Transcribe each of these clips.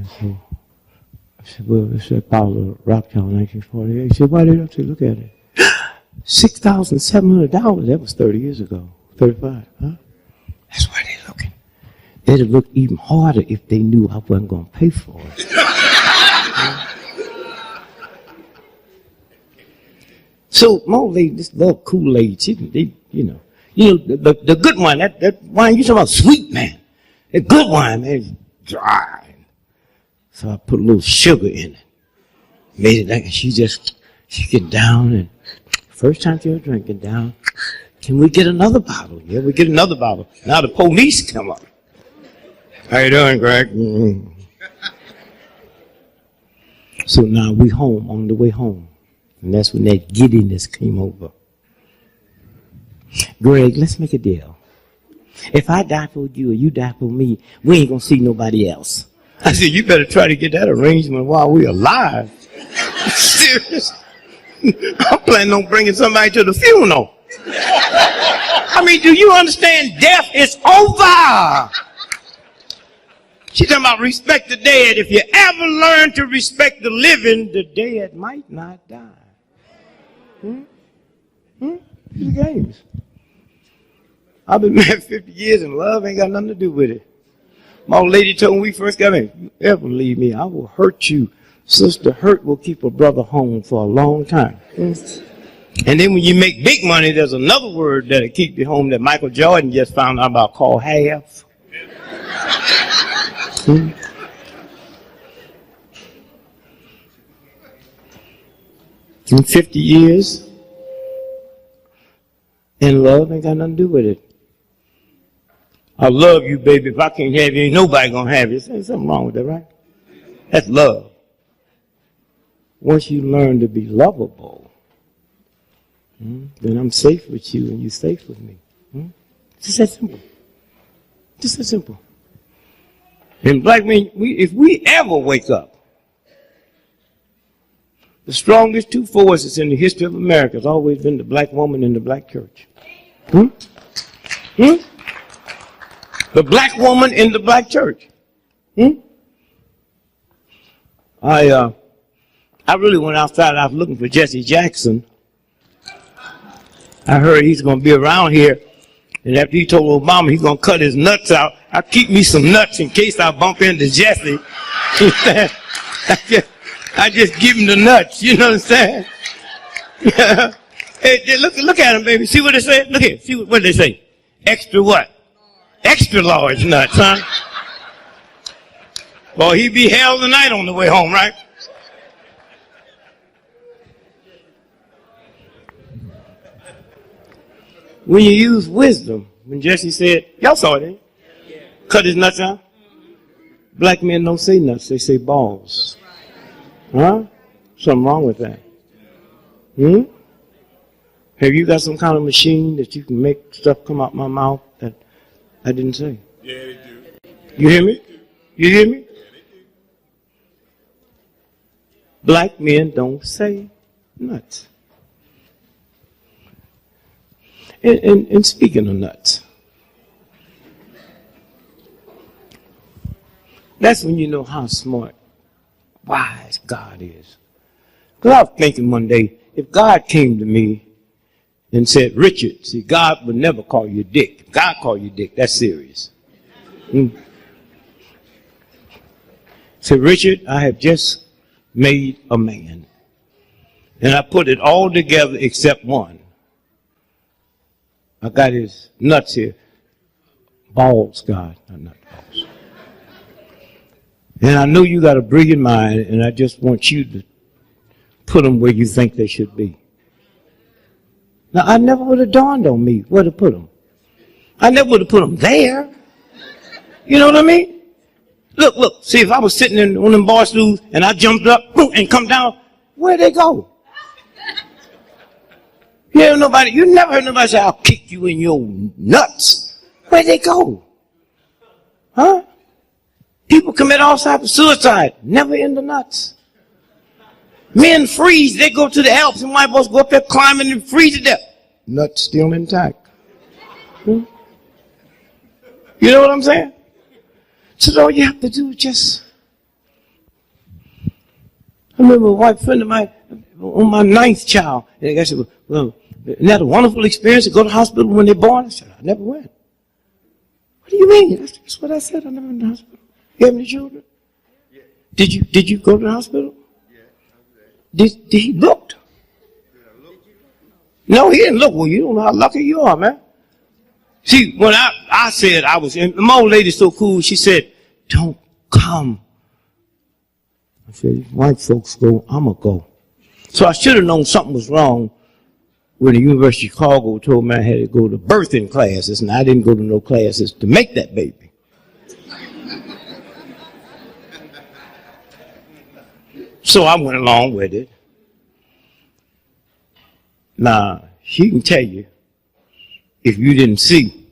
And so I said, well, it's a bottle of Rocktown 1948. He said, why did I say, look at it. $6,700. That was 30 years ago. 35, huh? That's why they're looking. They'd have looked even harder if they knew I wasn't going to pay for it. So my old lady, this little Kool-Aid, the good wine, that wine you talking about, sweet, man. The good wine, man, is dry. So I put a little sugar in it. Made it like, she get down, and first time she was drinking down, can we get another bottle? Yeah, we get another bottle. Now the police come up. How you doing, Greg? Mm-hmm. So now we home, on the way home. And that's when that giddiness came over. Greg, let's make a deal. If I die for you or you die for me, we ain't gonna see nobody else. I said, you better try to get that arrangement while we're alive. Serious? I'm planning on bringing somebody to the funeral. I mean, do you understand? Death is over. She's talking about respect the dead. If you ever learn to respect the living, the dead might not die. These games. I've been married 50 years and love ain't got nothing to do with it. My old lady told me we first got married, if you ever leave me, I will hurt you. Sister, hurt will keep a brother home for a long time. And then when you make big money, there's another word that'll keep you home that Michael Jordan just found out about called half. In 50 years, and love ain't got nothing to do with it. I love you, baby. If I can't have you, ain't nobody gonna have you. There's something wrong with that, right? That's love. Once you learn to be lovable, then I'm safe with you and you're safe with me. Just that simple. Just that simple. And black men, if we ever wake up, the strongest two forces in the history of America has always been the black woman and the black church. The black woman in the black church. I really went outside. I was looking for Jesse Jackson. I heard he's going to be around here. And after he told Obama he's going to cut his nuts out, I keep me some nuts in case I bump into Jesse. I just give him the nuts. You know what I'm saying? Hey, look at him, baby. See what they say? Look here. See what they say? Extra what? Extra large nuts, huh? Well, he be hell tonight on the way home, right? When you use wisdom, when Jesse said, y'all saw it, eh? Cut his nuts out. Black men don't say nuts, they say balls. Huh? Something wrong with that. Have you got some kind of machine that you can make stuff come out my mouth that I didn't say? Yeah, they do. You hear me? You hear me? Yeah, they do. Black men don't say nuts. And speaking of nuts, that's when you know how smart, wise God is. Because I was thinking one day, if God came to me and said, Richard, see, God would never call you Dick. If God called you Dick, that's serious. Said, Richard, I have just made a man. And I put it all together except one. I got his nuts here. Balls, God, not balls. And I know you got a brilliant mind, and I just want you to put them where you think they should be. Now, I never would have dawned on me where to put them. I never would have put them there. You know what I mean? Look, see, if I was sitting in one of them bar stools and I jumped up boom, and come down, where'd they go? You never heard nobody say, I'll kick you in your nuts. Where'd they go? Huh? People commit all types of suicide, never in the nuts. Men freeze, they go to the Alps, and white boys go up there climbing and freeze to death. Nuts still intact. You know what I'm saying? So all you have to do is just remember a white friend of mine on my 9th child. And I said, well, isn't that a wonderful experience to go to the hospital when they're born? I said, I never went. What do you mean? That's what I said. I never went to the hospital. You have any children? Yeah. Did you go to the hospital? Yeah. Did he look? Did I look? No, he didn't look. Well, you don't know how lucky you are, man. See, when I said I was, and my old lady's so cool, she said, don't come. I said, white folks go, I'm going to go. So I should have known something was wrong when the University of Chicago told me I had to go to birthing classes, and I didn't go to no classes to make that baby. So I went along with it. Now, she can tell you, if you didn't see,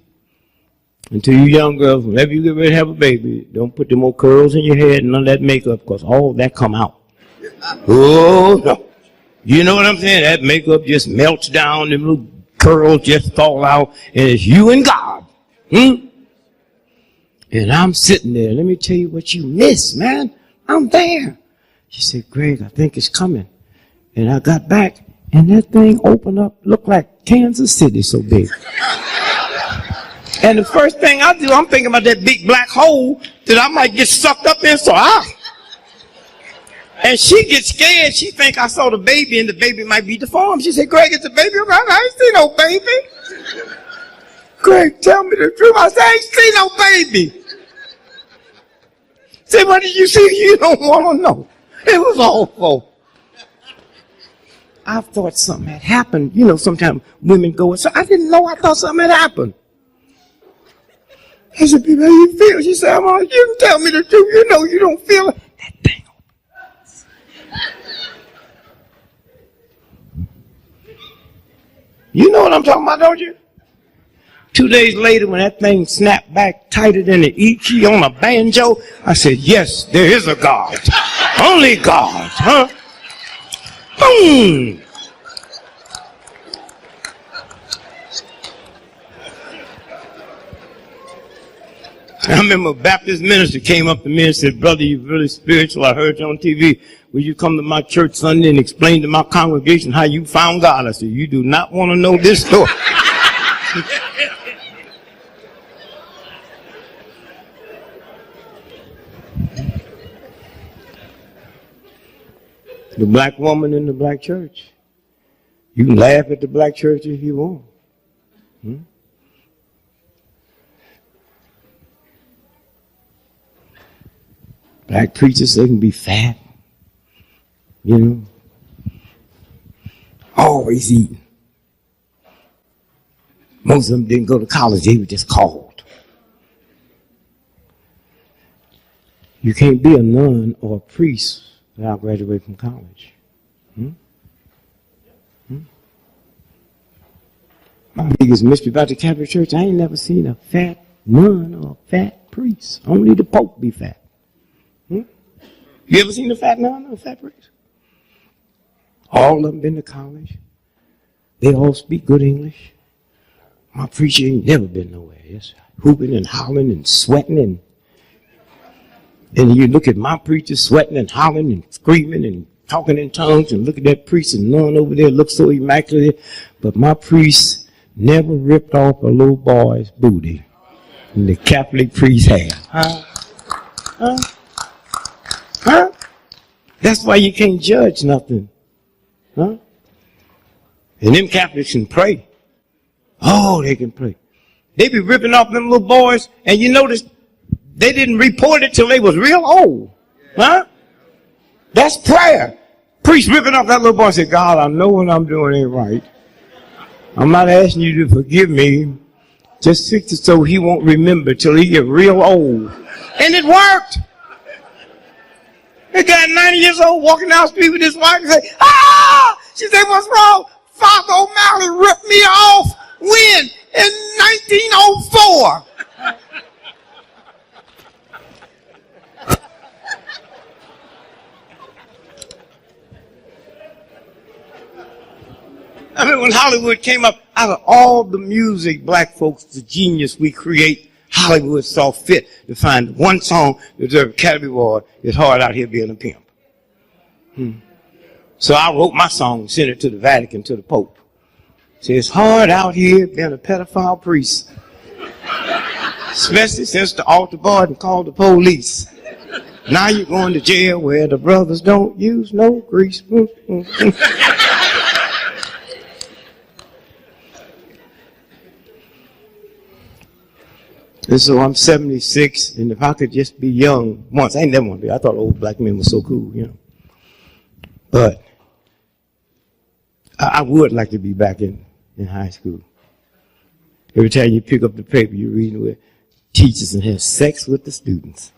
until you young girls, whenever you get ready to have a baby, don't put them old curls in your head and none of that makeup, because all that come out. Oh, no. You know what I'm saying? That makeup just melts down, them little curls just fall out, and it's you and God. And I'm sitting there. Let me tell you what you miss, man. I'm there. She said, Greg, I think it's coming. And I got back, and that thing opened up, looked like Kansas City so big. And the first thing I do, I'm thinking about that big black hole that I might get sucked up in, so and she gets scared. She think I saw the baby and the baby might be deformed. She said, Greg, it's a baby. I ain't see no baby. Greg, tell me the truth. I said, I ain't see no baby. Say, what did you see? You don't want to know. It was awful. I thought something had happened. You know, sometimes women go, so I didn't know. I thought something had happened. I said, baby, how you feel? She said, you can tell me the truth. You know you don't feel it. That thing. You know what I'm talking about, don't you? 2 days later, when that thing snapped back tighter than an Ichi on a banjo, I said, yes, there is a God. Only God, huh? Boom! I remember a Baptist minister came up to me and said, brother, you're really spiritual. I heard you on TV. Will you come to my church Sunday and explain to my congregation how you found God? I said, you do not want to know this story. The black woman in the black church. You can laugh at the black church if you want. Black preachers, they can be fat, you know, always eating. Most of them didn't go to college, they were just called. You can't be a nun or a priest without graduating from college. My biggest mystery about the Catholic Church, I ain't never seen a fat nun or a fat priest. Only the Pope be fat. You ever seen a fat nun or a fat priest? All of them been to college. They all speak good English. My preacher ain't never been nowhere. Just hooping and hollering and sweating. And you look at my preacher sweating and hollering and screaming and talking in tongues, and look at that priest and nun over there looks so immaculate. But my priest never ripped off a little boy's booty. And the Catholic priest have. Huh? That's why you can't judge nothing. Huh? And them Catholics can pray. Oh, they can pray. They be ripping off them little boys, and you notice they didn't report it till they was real old. Huh? That's prayer. Priest ripping off that little boy and said, God, I know what I'm doing ain't right. I'm not asking you to forgive me. Just fix it so he won't remember till he get real old. And it worked. A guy 90 years old walking down the street with his wife and say, ah! She said, what's wrong? Father O'Malley ripped me off when? In 1904. I mean, when Hollywood came up, out of all the music, black folks, the genius we create, Hollywood saw fit to find one song that deserved Academy Award. It's hard out here being a pimp. So I wrote my song, sent it to the Vatican, to the Pope. Said, it's hard out here being a pedophile priest. Especially since the altar boy and called the police. Now you're going to jail where the brothers don't use no grease. And so I'm 76, and if I could just be young once, I ain't never want to be. I thought old black men were so cool, you know. But I would like to be back in high school. Every time you pick up the paper, you're reading where teachers and have sex with the students.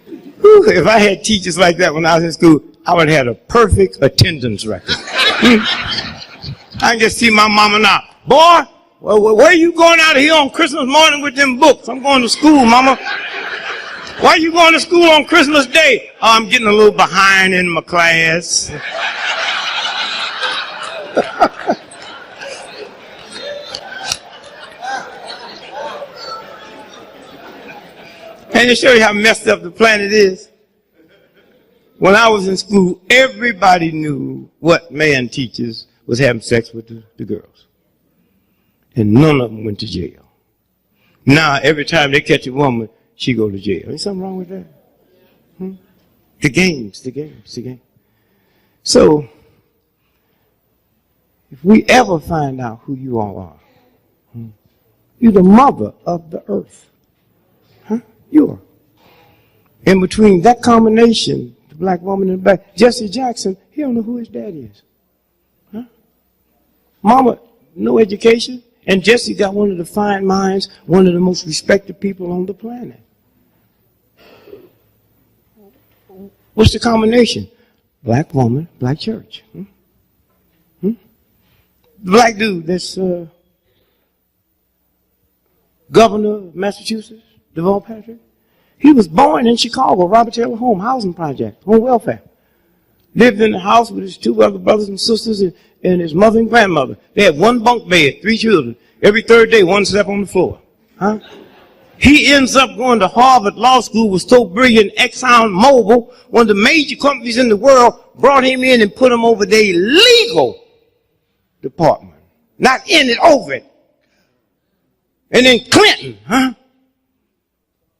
Whew, if I had teachers like that when I was in school, I would have had a perfect attendance record. I can just see my mama now. Boy, where are you going out of here on Christmas morning with them books? I'm going to school, mama. Why are you going to school on Christmas Day? Oh, I'm getting a little behind in my class. Can I show you how messed up the planet is? When I was in school, everybody knew what man teachers was having sex with the girls. And none of them went to jail. Now, every time they catch a woman, she go to jail. Is something wrong with that? The games. So, if we ever find out who you all are, you're the mother of the earth. You are. In between that combination, the black woman in the back, Jesse Jackson, he don't know who his daddy is. Mama, no education, and Jesse got one of the fine minds, one of the most respected people on the planet. What's the combination? Black woman, black church. The black dude that's governor of Massachusetts, Deval Patrick, he was born in Chicago, Robert Taylor Home, housing project, home welfare. Lived in the house with his two other brothers and sisters and his mother and grandmother. They had one bunk bed, 3 children. Every third day, one slept on the floor. He ends up going to Harvard Law School, was so brilliant, Exxon Mobil, one of the major companies in the world, brought him in and put him over their legal department. Not in it, over it. And then Clinton,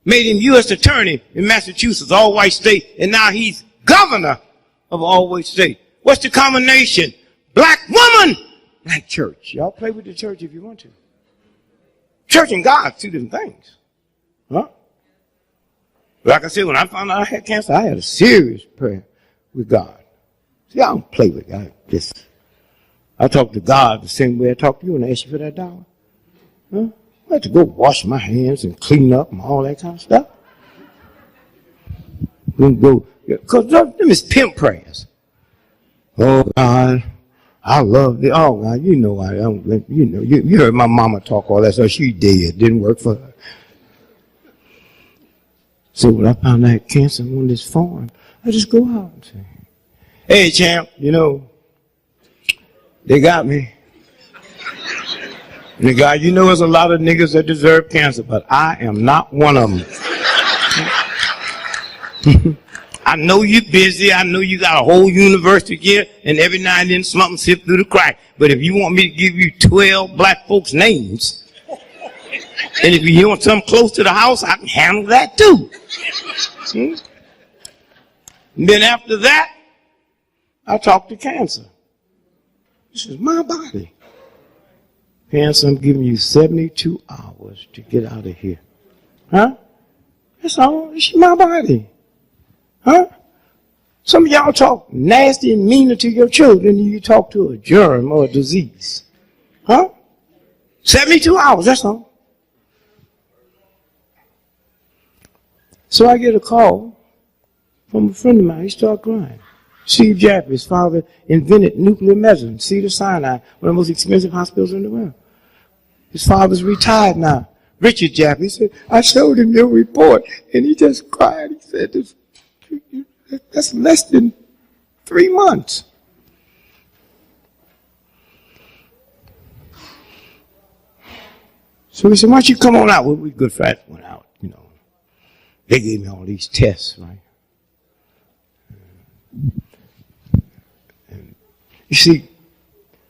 made him U.S. attorney in Massachusetts, all-white state, and now he's governor of all-white state. What's the combination? Black woman, black church. Y'all play with the church if you want to. Church and God, 2 different things. Like I said, when I found out I had cancer, I had a serious prayer with God. See, I don't play with God. I talk to God the same way I talk to you when I ask you for that dollar. I had to go wash my hands and clean up and all that kind of stuff. Because them is pimp prayers. Oh, God, I love it. Oh, God, you know I don't, you heard my mama talk all that stuff. She dead. Didn't work for her. So when I found out I had cancer on this farm, I just go out and say, hey, champ, they got me. And the guy, there's a lot of niggas that deserve cancer, but I am not one of them. I know you're busy. I know you got a whole university here, and every now and then something slips through the crack. But if you want me to give you 12 black folks' names, and if you want something close to the house, I can handle that too. And then after that, I talk to cancer. This is my body. Cancer, I'm giving you 72 hours to get out of here. That's all. It's my body. Some of y'all talk nasty and meaner to your children than you talk to a germ or a disease. 72 hours, that's all. So I get a call from a friend of mine. He started crying. Steve Jaffe, his father, invented nuclear medicine, Cedars-Sinai, one of the most expensive hospitals in the world. His father's retired now. Richard Jaffe, he said, I showed him your report, and he just cried. He said, that's less than 3 months. So he said, why don't you come on out? Well, we good friends went out, They gave me all these tests, right? You see,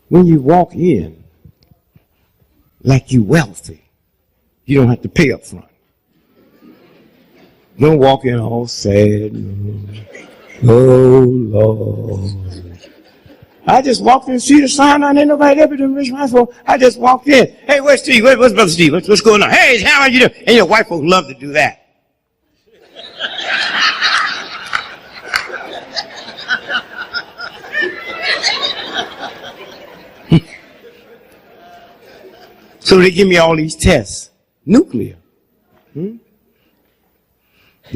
when you walk in like you wealthy, you don't have to pay up front. Don't walk in all sad. Oh, Lord. I just walked in and see the sign on there. Nobody ever done reach my phone. I just walked in. Hey, where's Steve? Where's Brother Steve? What's going on? Hey, how are you doing? And your wife folks love to do that. So they give me all these tests. Nuclear. The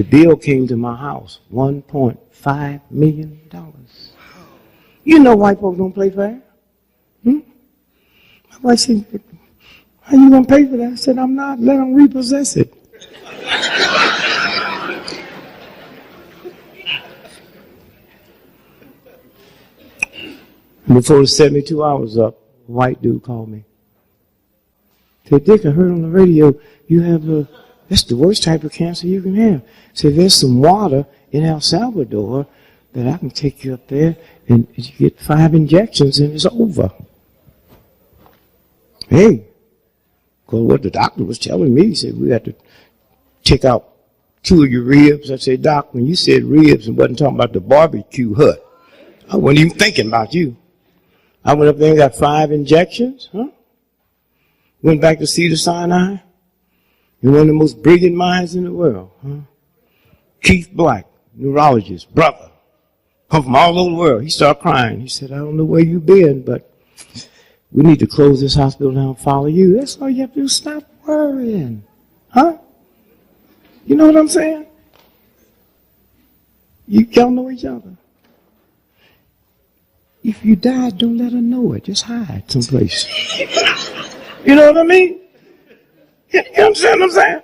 bill came to my house, $1.5 million. You know white folks don't play fair. My wife said, how you going to pay for that? I said, I'm not. Let them repossess it. Before the 72 hours up, a white dude called me. Said, Dick, I heard on the radio you have that's the worst type of cancer you can have. Said, there's some water in El Salvador that I can take you up there and you get 5 injections and it's over. Hey, because what the doctor was telling me, he said, we had to take out 2 of your ribs. I said, Doc, when you said ribs and wasn't talking about the barbecue hut, I wasn't even thinking about you. I went up there and got 5 injections, Went back to Cedars-Sinai. You're one of the most brilliant minds in the world, Keith Black, neurologist, brother, come from all over the world. He started crying. He said, I don't know where you've been, but we need to close this hospital down and follow you. That's all you have to do. Stop worrying. You know what I'm saying? Y'all know each other. If you die, don't let her know it. Just hide someplace. You know what I mean? You understand what I'm saying?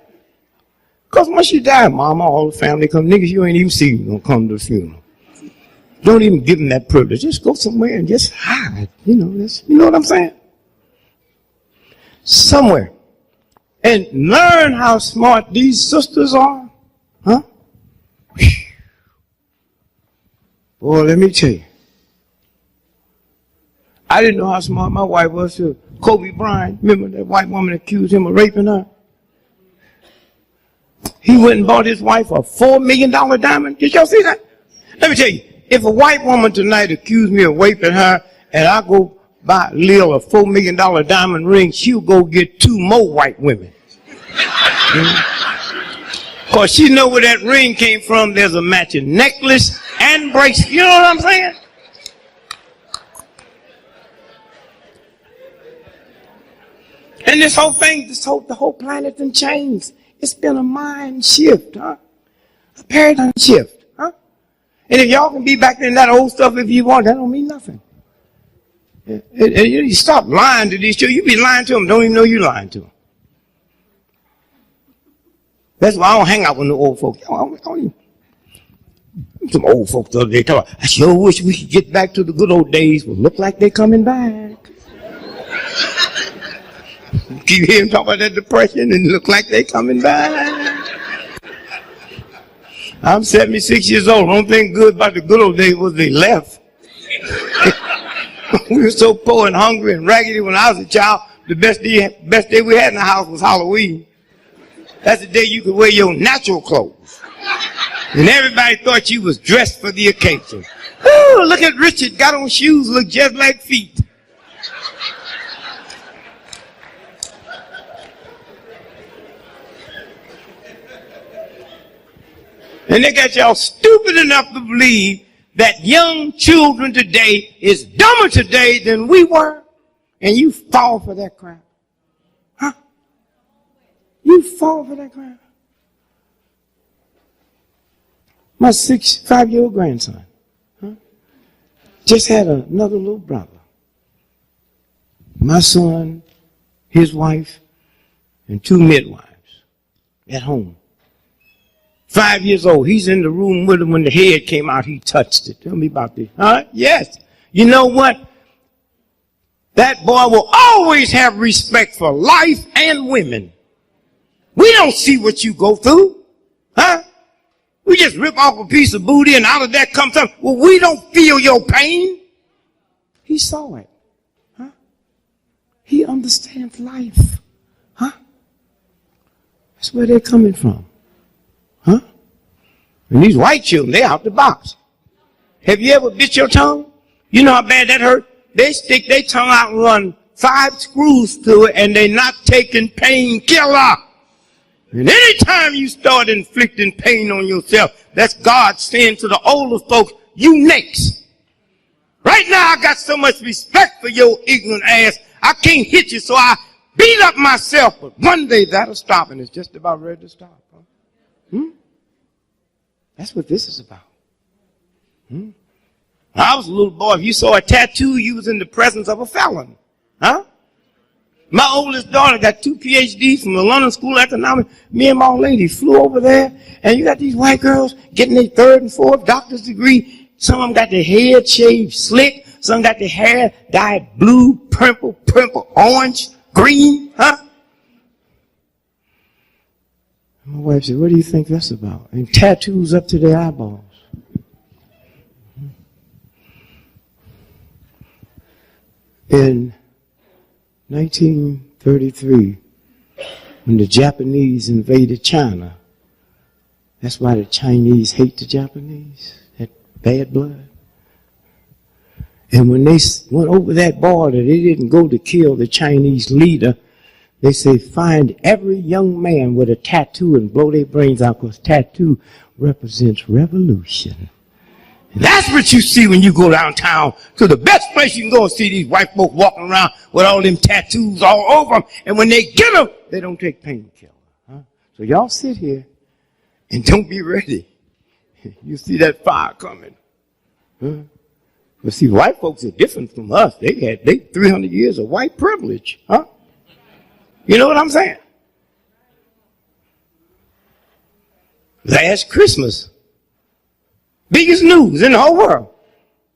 Because once you die, mama, all the family come. Niggas you ain't even seen gonna come to the funeral. Don't even give them that privilege. Just go somewhere and just hide. You know what I'm saying? Somewhere. And learn how smart these sisters are. Boy, let me tell you. I didn't know how smart my wife was too. Kobe Bryant, remember that white woman accused him of raping her? He went and bought his wife a $4 million diamond. Did y'all see that? Let me tell you, if a white woman tonight accused me of raping her and I go buy Lil a $4 million diamond ring, she'll go get 2 more white women. Because she know where that ring came from. There's a matching necklace and bracelet. You know what I'm saying? And this whole thing, the whole planet done changed. It's been a mind shift, A paradigm shift, And if y'all can be back in that old stuff if you want, that don't mean nothing. And you stop lying to these children. You be lying to them, don't even know you're lying to them. That's why I don't hang out with no old folks. Some old folks the other day talking, I sure wish we could get back to the good old days. Well, look like they're coming back. Keep hearing talk about that depression and look like they coming back. I'm 76 years old. The only thing good about the good old days was they left. We were so poor and hungry and raggedy when I was a child. The best day we had in the house was Halloween. That's the day you could wear your natural clothes. And everybody thought you was dressed for the occasion. Ooh, look at Richard, got on shoes, look just like feet. And they got y'all stupid enough to believe that young children today is dumber today than we were. And you fall for that crap. You fall for that crap. My 5-year-old grandson just had another little brother. My son, his wife, and 2 midwives at home. 5 years old. He's in the room with him when the head came out. He touched it. Tell me about this. Yes. You know what? That boy will always have respect for life and women. We don't see what you go through. We just rip off a piece of booty and out of that comes something. Well, we don't feel your pain. He saw it. Huh? He understands life. Huh? That's where they're coming from. Huh? And these white children, they're out the box. Have you ever bit your tongue? You know how bad that hurt? They stick their tongue out and run 5 screws through it, and they're not taking painkiller. And anytime you start inflicting pain on yourself, that's God saying to the older folks, you next. Right now, I got so much respect for your ignorant ass, I can't hit you, so I beat up myself. But one day that'll stop, and it's just about ready to stop. Huh? That's what this is about. When I was a little boy, if you saw a tattoo, you was in the presence of a felon. Huh? My oldest daughter got 2 PhDs from the London School of Economics. Me and my old lady flew over there, and you got these white girls getting their 3rd and 4th doctor's degree. Some of them got their head shaved slick. Some got their hair dyed blue, purple, orange, green. Huh? My wife said, what do you think that's about? And tattoos up to their eyeballs. In 1933, when the Japanese invaded China, that's why the Chinese hate the Japanese, that bad blood. And when they went over that border, they didn't go to kill the Chinese leader. They say, find every young man with a tattoo and blow their brains out, because tattoo represents revolution. And that's what you see when you go downtown to the best place you can go and see these white folk walking around with all them tattoos all over them. And when they get them, they don't take painkiller. Huh? So y'all sit here and don't be ready. You see that fire coming. Huh? But see, white folks are different from us. They 300 years of white privilege. Huh? You know what I'm saying? Last Christmas, biggest news in the whole world.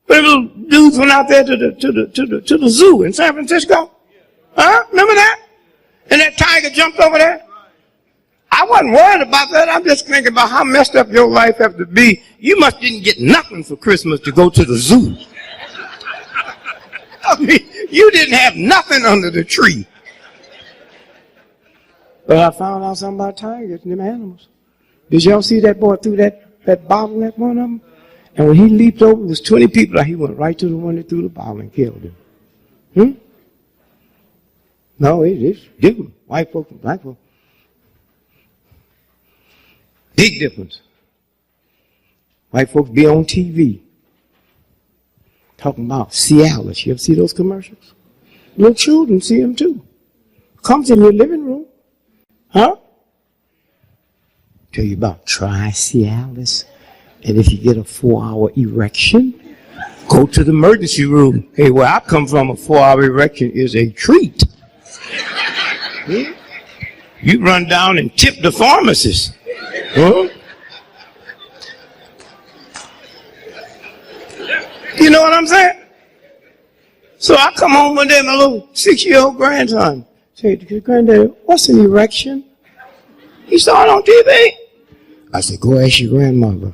The little dudes went out there to the zoo in San Francisco. Huh? Remember that? And that tiger jumped over there. I wasn't worried about that. I'm just thinking about how messed up your life have to be. You must didn't get nothing for Christmas to go to the zoo. I mean, you didn't have nothing under the tree. But I found out something about tigers and them animals. Did y'all see that boy threw that bottleneck one of them? And when he leaped over, it was 20 people. He went right to the one that threw the bottle and killed him. No, it's different. White folk and black folk. Big difference. White folks be on TV talking about Cialis. You ever see those commercials? Little children see them too. Comes in your living room. Huh? Tell you about try Cialis. And if you get a 4-hour erection, go to the emergency room. Hey, where I come from, a 4-hour erection is a treat. Yeah. You run down and tip the pharmacist. Huh? You know what I'm saying? So I come home one day, my little 6-year-old grandson. Say, Granddaddy, what's an erection? He saw it on TV. I said, go ask your grandmother.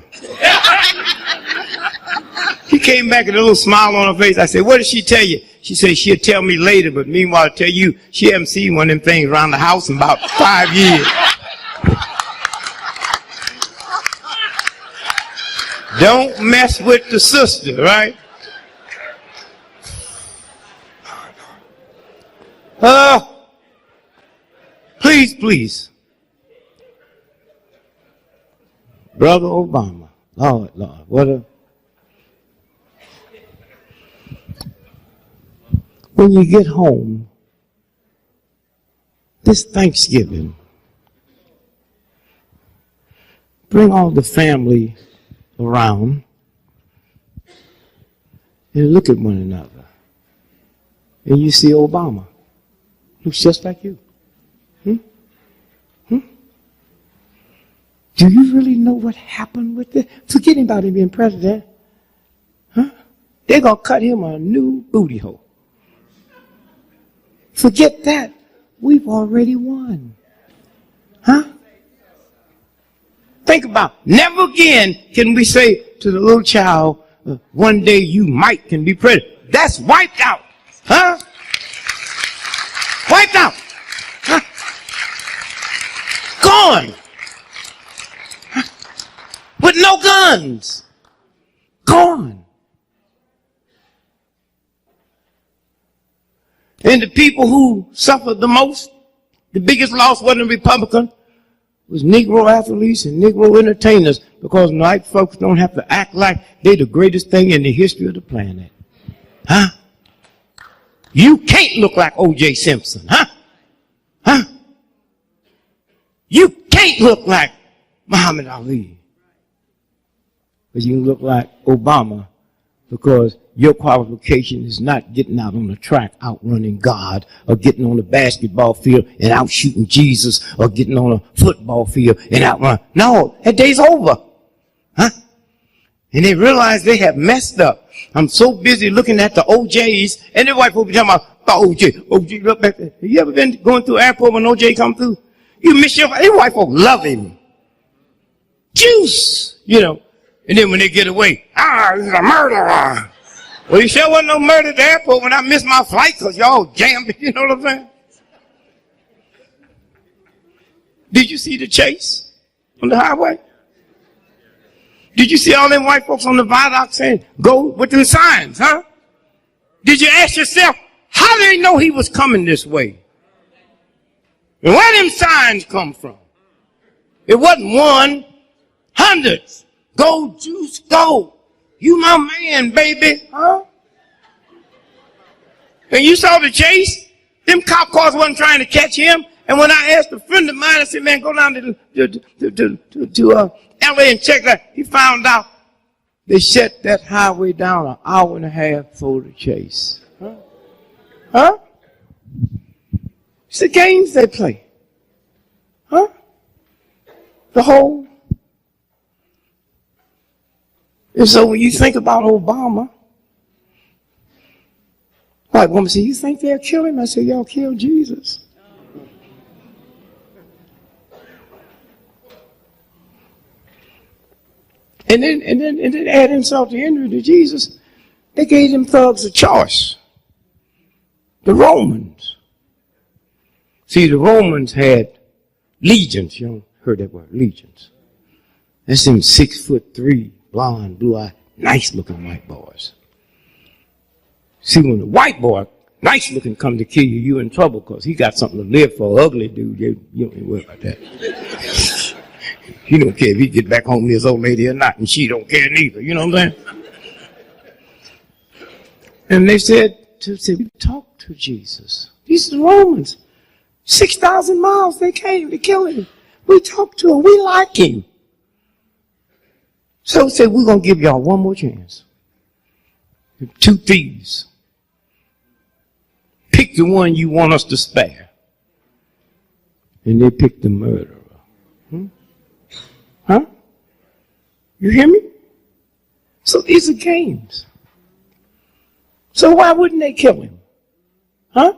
He came back with a little smile on her face. I said, what did she tell you? She said, she'll tell me later, but meanwhile, I'll tell you, she hasn't seen one of them things around the house in about 5 years. Don't mess with the sister, right? Please. Brother Obama. Lord, what a... When you get home, this Thanksgiving, bring all the family around and look at one another. And you see Obama. Looks just like you. Do you really know what happened with this? Forgetting about him being president. Huh? They're going to cut him a new booty hole. Forget that. We've already won. Huh? Think about it. Never again can we say to the little child, one day you can be president. that's wiped out. Huh? Wiped out. Huh? Gone. Huh? With no guns. Gone. And the people who suffered the most, the biggest loss wasn't Republican, was Negro athletes and Negro entertainers, because white folks don't have to act like they're the greatest thing in the history of the planet. Huh? You can't look like O.J. Simpson, huh? Huh? You can't look like Muhammad Ali. But you can look like Obama, because your qualification is not getting out on the track outrunning God, or getting on the basketball field and out shooting Jesus, or getting on a football field and outrun. No, that day's over. Huh? And they realize they have messed up. I'm so busy looking at the OJs, and the white people be talking about the OJ, look back there. Have you ever been going through the airport when OJ come through? You miss your, they white folks love him. Juice, you know. And then when they get away, he's a murderer. Well, you sure wasn't no murder at the airport when I missed my flight because y'all jammed it, you know what I'm saying? Did you see the chase on the highway? Did you see all them white folks on the viaduct saying, go with them signs, huh? Did you ask yourself, how did they know he was coming this way? And where them signs come from? It wasn't one, hundreds. Go, Juice, go. You my man, baby, huh? And you saw the chase? Them cop cars wasn't trying to catch him. And when I asked a friend of mine, I said, man, go down to L.A. and check that. He found out they shut that highway down an hour and a half for the chase. Huh? Huh? It's the games they play. Huh? The whole. And so when you think about Obama, white woman said, you think they'll kill him? I said, y'all kill Jesus. And then add insult to injury to Jesus, they gave them thugs a choice. The Romans. See, the Romans had legions. You heard that word, legions. That's them 6'3", blonde, blue-eyed, nice-looking white boys. See, when the white boy, nice-looking, come to kill you, you in trouble because he got something to live for. Ugly dude, you don't even worry about that. He don't care if he get back home to his old lady or not, and she don't care neither. You know what I'm saying? And they said, we talk to Jesus. These are the Romans. 6,000 miles they came to kill him. We talked to him. We like him. So we said, we're going to give y'all one more chance. 2 thieves. Pick the one you want us to spare. And they picked the murderer. Huh? You hear me? So these are games. So why wouldn't they kill him? Huh?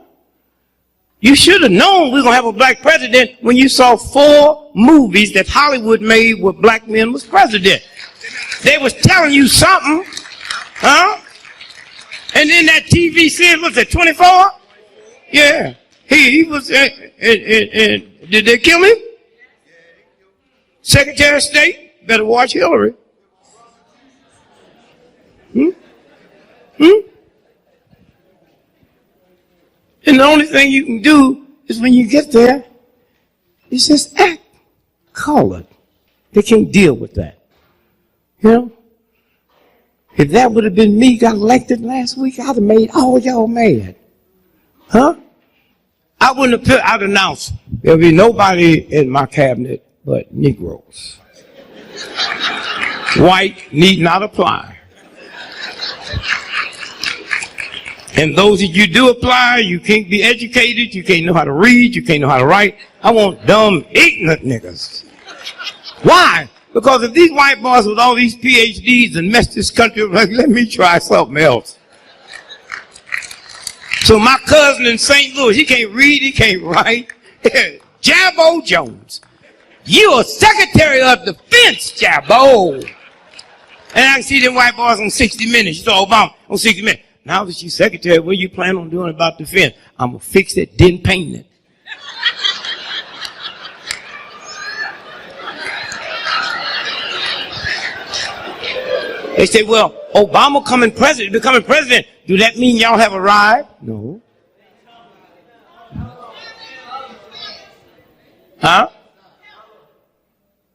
You should have known we we're going to have a black president when you saw 4 movies that Hollywood made where black men was president. They was telling you something. Huh? And then that TV series, was it 24? Yeah. He was, did they kill him? Secretary of State, better watch Hillary. And the only thing you can do is when you get there, is just act colored. They can't deal with that. You know? If that would have been me got elected last week, I'd have made all y'all mad. Huh? I wouldn't have I'd announced there'll be nobody in my cabinet but Negroes. White need not apply. And those of you do apply, you can't be educated, you can't know how to read, you can't know how to write. I want dumb, ignorant niggas. Why? Because if these white boys with all these PhDs and mess this country up, like, let me try something else. So my cousin in St. Louis, he can't read, he can't write. Jabbo Jones. You are Secretary of Defense, Jabbo. And I can see them white boys on 60 Minutes. You saw Obama on 60 Minutes. Now that you're secretary, what you plan on doing about the fence? I'm going to fix it, then paint it. They say, well, Obama becoming president. Do that mean y'all have arrived? No. Huh?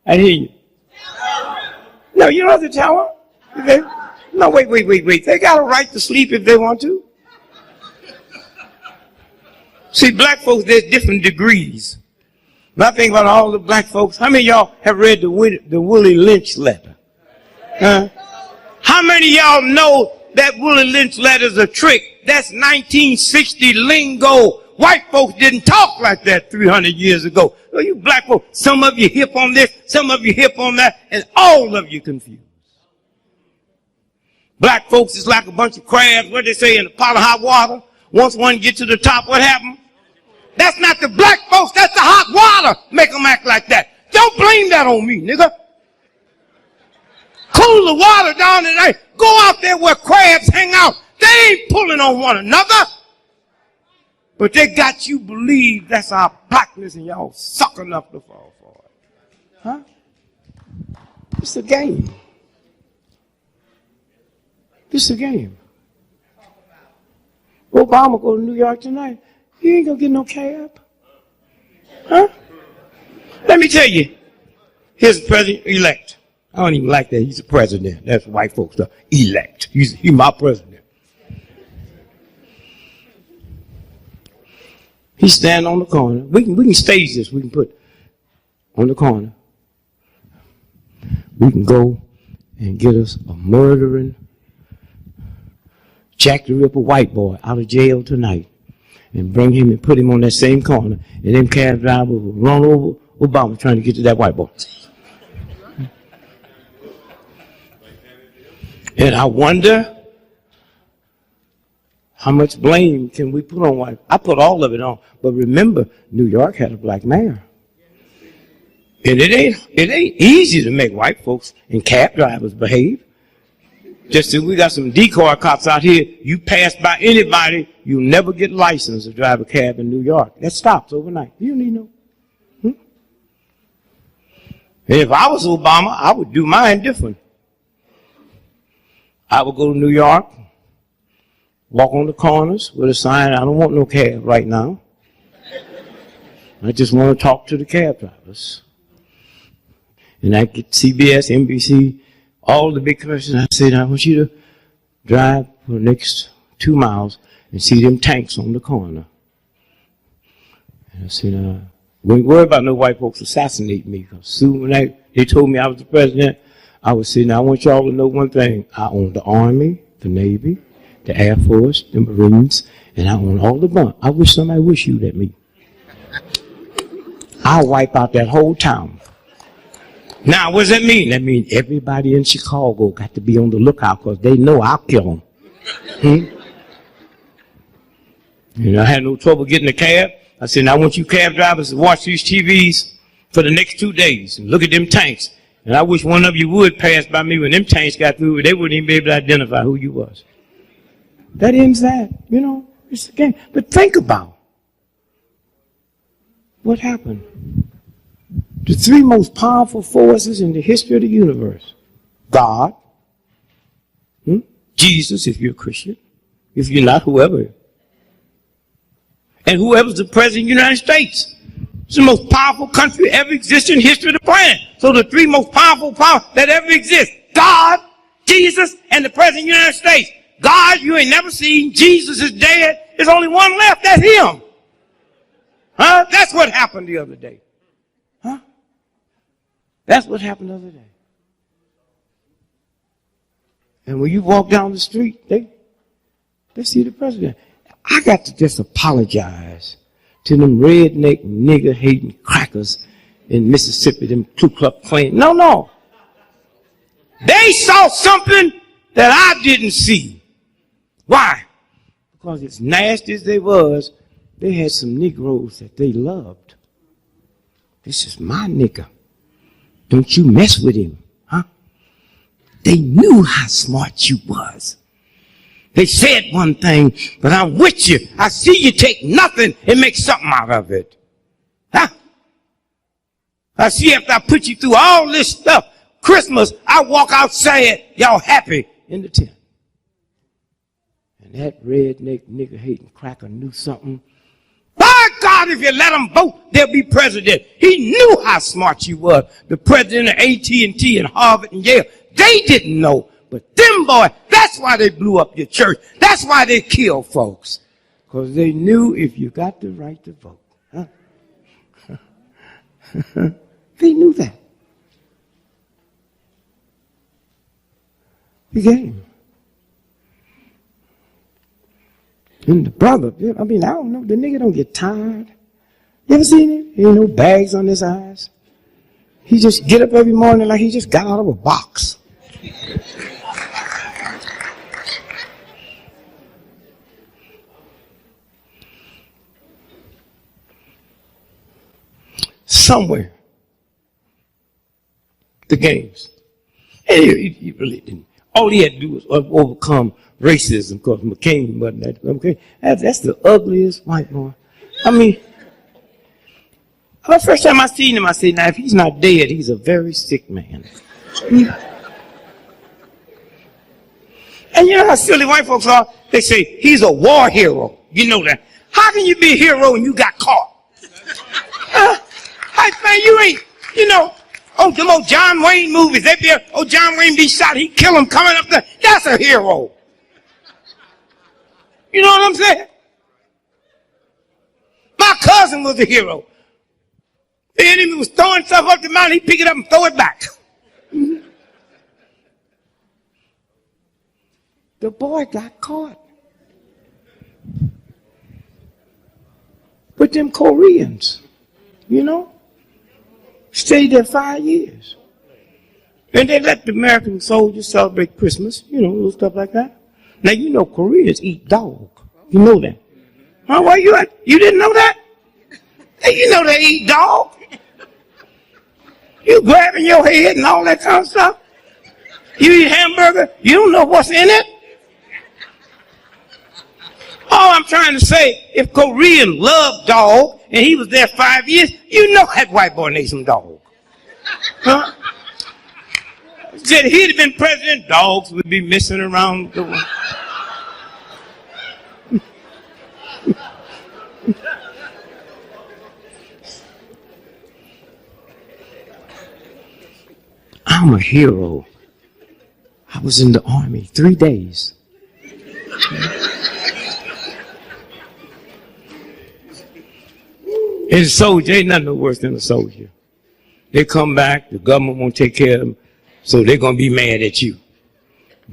I hear you. No, you don't have to tell them. No, wait. They got a right to sleep if they want to. See, black folks, there's different degrees. But I think about all the black folks. How many of y'all have read the Willie Lynch letter? Huh? How many of y'all know that Willie Lynch letter's a trick? That's 1960 lingo. White folks didn't talk like that 300 years ago. So you black folks, some of you hip on this, some of you hip on that, and all of you confused. Black folks is like a bunch of crabs, what they say, in a pot of hot water. Once one gets to the top, what happened? That's not the black folks, that's the hot water. Make them act like that. Don't blame that on me, nigga. Cool the water down tonight. Go out there where crabs hang out. They ain't pulling on one another. But they got you believe that's our blackness and y'all suck enough to fall for it. Huh? It's a game. It's a game. Obama go to New York tonight. He ain't gonna get no cab. Huh? Let me tell you. Here's the president-elect. I don't even like that. He's a president. That's white folks stuff. Elect. He's my president. He's standing on the corner. We can stage this. We can put on the corner. We can go and get us a murdering, Jack the Ripper white boy out of jail tonight and bring him and put him on that same corner, and them cab drivers will run over Obama trying to get to that white boy. And I wonder how much blame can we put on white? I put all of it on. But remember, New York had a black mayor. And it ain't easy to make white folks and cab drivers behave. Just as we got some decoy cops out here, you pass by anybody, you'll never get licensed to drive a cab in New York. That stops overnight. You don't need no. And if I was Obama, I would do mine different. I would go to New York, walk on the corners with a sign, I don't want no cab right now. I just want to talk to the cab drivers. And I get CBS, NBC, all the big commercials. I said, I want you to drive for the next 2 miles and see them tanks on the corner. And I said, don't worry about no white folks assassinating me. Because soon when they told me I was the president, I was saying, I want y'all to know one thing. I own the Army, the Navy, the Air Force, the Marines, and I own all the bunk. I wish somebody would shoot at me. I'll wipe out that whole town. Now, what does that mean? That means everybody in Chicago got to be on the lookout because they know I'll kill them. And I had no trouble getting a cab. I said, now I want you cab drivers to watch these TVs for the next 2 days and look at them tanks. And I wish one of you would pass by me when them tanks got through. They wouldn't even be able to identify who you was. That ends that. You know, it's a game. But think about what happened. The three most powerful forces in the history of the universe. God. Jesus, if you're a Christian. If you're not, whoever. And whoever's the president of the United States. It's the most powerful country ever existed in the history of the planet. So the three most powerful powers that ever exist. God, Jesus, and the president of the United States. God, you ain't never seen. Jesus is dead. There's only one left. That's him. Huh? That's what happened the other day. Huh? That's what happened the other day. And when you walk down the street, they see the president. I got to just apologize to them redneck, nigger-hating crackers in Mississippi, them Ku Klux Klan. No. They saw something that I didn't see. Why? Because as nasty as they was, they had some Negroes that they loved. This is my nigger. Don't you mess with him, huh? They knew how smart you was. They said one thing, but I'm with you. I see you take nothing and make something out of it. Huh? I see after I put you through all this stuff, Christmas, I walk outside, y'all happy in the tent. And that redneck nigger hating cracker knew something. By God, if you let them vote, they'll be president. He knew how smart you was. The president of AT&T and Harvard and Yale, they didn't know. But them boys, that's why they blew up your church. That's why they killed folks. Because they knew if you got the right to vote. Huh? They knew that. The game. And the brother, I mean, I don't know, the nigga don't get tired. You ever seen him? He ain't no bags on his eyes. He just get up every morning like he just got out of a box. Somewhere, the games. And he really didn't. All he had to do was overcome racism, because McCain wasn't that. Okay, that's the ugliest white boy. I mean, the first time I seen him, I said, now if he's not dead, he's a very sick man. And you know how silly white folks are? They say, he's a war hero. You know that. How can you be a hero when you got caught? Man, you ain't, you know, them old John Wayne movies. They be, John Wayne be shot, he kill him coming up there. That's a hero. You know what I'm saying? My cousin was a hero. The enemy was throwing stuff up the mountain, he'd pick it up and throw it back. The boy got caught. With them Koreans, you know, stayed there 5 years. And they let the American soldiers celebrate Christmas, you know, little stuff like that. Now, you know, Koreans eat dog. You know that. Huh? Why you at? You didn't know that? Hey, you know they eat dog. You grabbing your head and all that kind of stuff. You eat hamburger, you don't know what's in it. All I'm trying to say, if Korean loved dog, and he was there 5 years, you know that white boy needs some dog. Huh? Said he'd have been president, dogs would be missing around the world. I'm a hero. I was in the army 3 days. And a soldier, ain't nothing no worse than a soldier. They come back, the government won't take care of them, so they're going to be mad at you.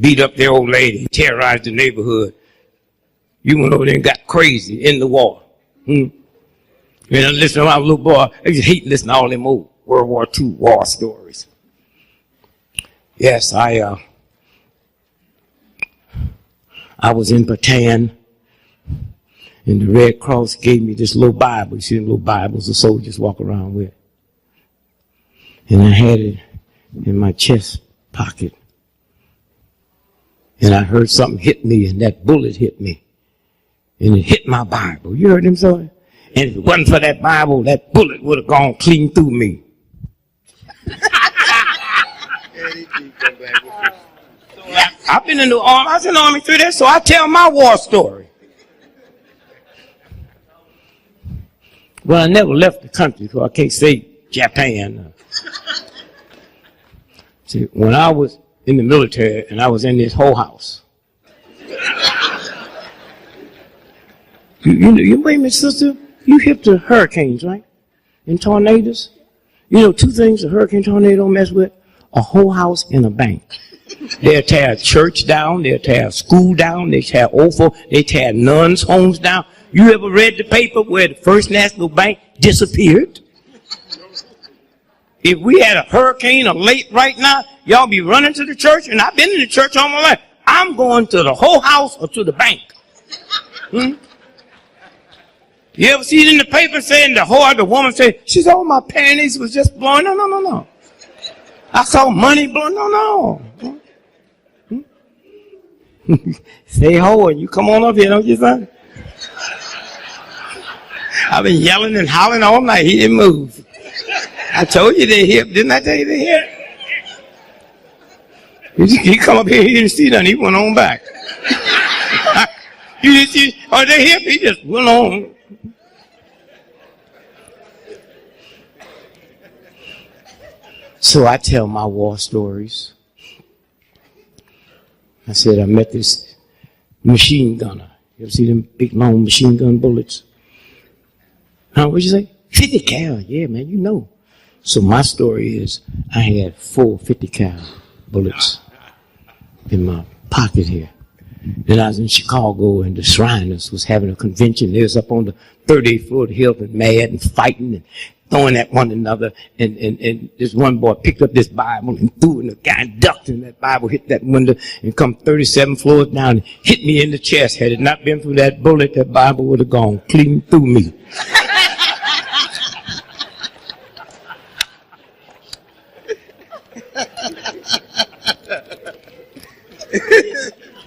Beat up their old lady, terrorize the neighborhood. You went over there and got crazy in the war. And I listen to my little boy, I just hate listening to all them old World War II war stories. Yes, I was in Bataan, and the Red Cross gave me this little Bible. You see them little Bibles the soldiers walk around with. And I had it in my chest pocket. And I heard something hit me, and that bullet hit me. And it hit my Bible. You heard them say? And if it wasn't for that Bible, that bullet would have gone clean through me. I've been in the army. I was in the army 3 days, so I tell my war story. Well, I never left the country, so I can't say Japan. See, when I was in the military and I was in this whole house, you wait a minute, sister, you hip to hurricanes, right? And tornadoes. You know, 2 things a hurricane tornado don't mess with: a whole house and a bank. They'll tear a church down, they'll tear a school down, they tear OFO, they tear nuns' homes down. You ever read the paper where the First National Bank disappeared? If we had a hurricane or late right now, y'all be running to the church, and I've been in the church all my life. I'm going to the whole house or to the bank. You ever see it in the paper saying the woman said, she said, oh, my panties was just blowing? No. I saw money blowing. No. Say ho and you come on up here, don't you, son? I've been yelling and hollering all night. He didn't move. I told you they hip. Didn't I tell you they hip? He come up here, he didn't see nothing. He went on back. You didn't see, oh, they hip? He just went on. So I tell my war stories. I said I met this machine gunner. You ever see them big long machine gun bullets? Huh, what'd you say? 50 cal. Yeah, man, you know. So my story is I had 4 50 cal bullets in my pocket here. Then I was in Chicago and the Shriners was having a convention. They was up on the 38th floor of the hill and mad and fighting and throwing at one another. And this one boy picked up this Bible and threw it, and the guy ducked, and that Bible hit that window and come 37 floors down and hit me in the chest. Had it not been for that bullet, that Bible would have gone clean through me.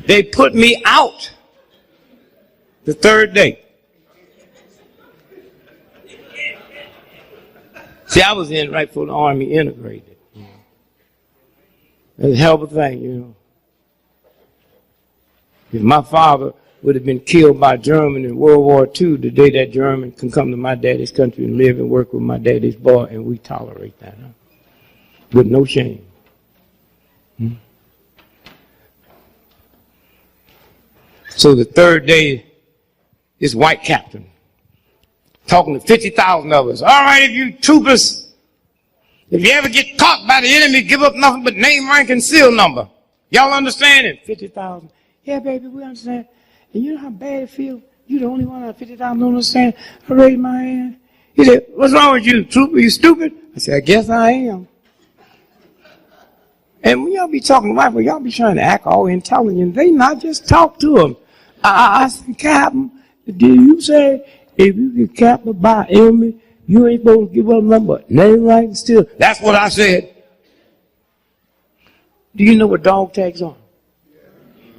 They put me out the 3rd day. See, I was in right before the Army integrated. That's a hell of a thing, you know. If my father would have been killed by German in World War II, the day that German can come to my daddy's country and live and work with my daddy's boy, and we tolerate that, huh? With no shame. So the 3rd day, this white captain talking to 50,000 of us. All right, if you troopers, if you ever get caught by the enemy, give up nothing but name, rank, and seal number. Y'all understand it? 50,000. Yeah, baby, we understand. And you know how bad it feels? You the only one out of 50,000 don't understand. I raised my hand. He said, what's wrong with you, trooper? You stupid? I said, I guess I am. And when y'all be talking to white people, y'all be trying to act all intelligent. They not just talk to them. I said, Captain, did you say if you get captured by enemy, you ain't supposed to give up nothing but name, rank, and still? That's what I said. Do you know what dog tags are?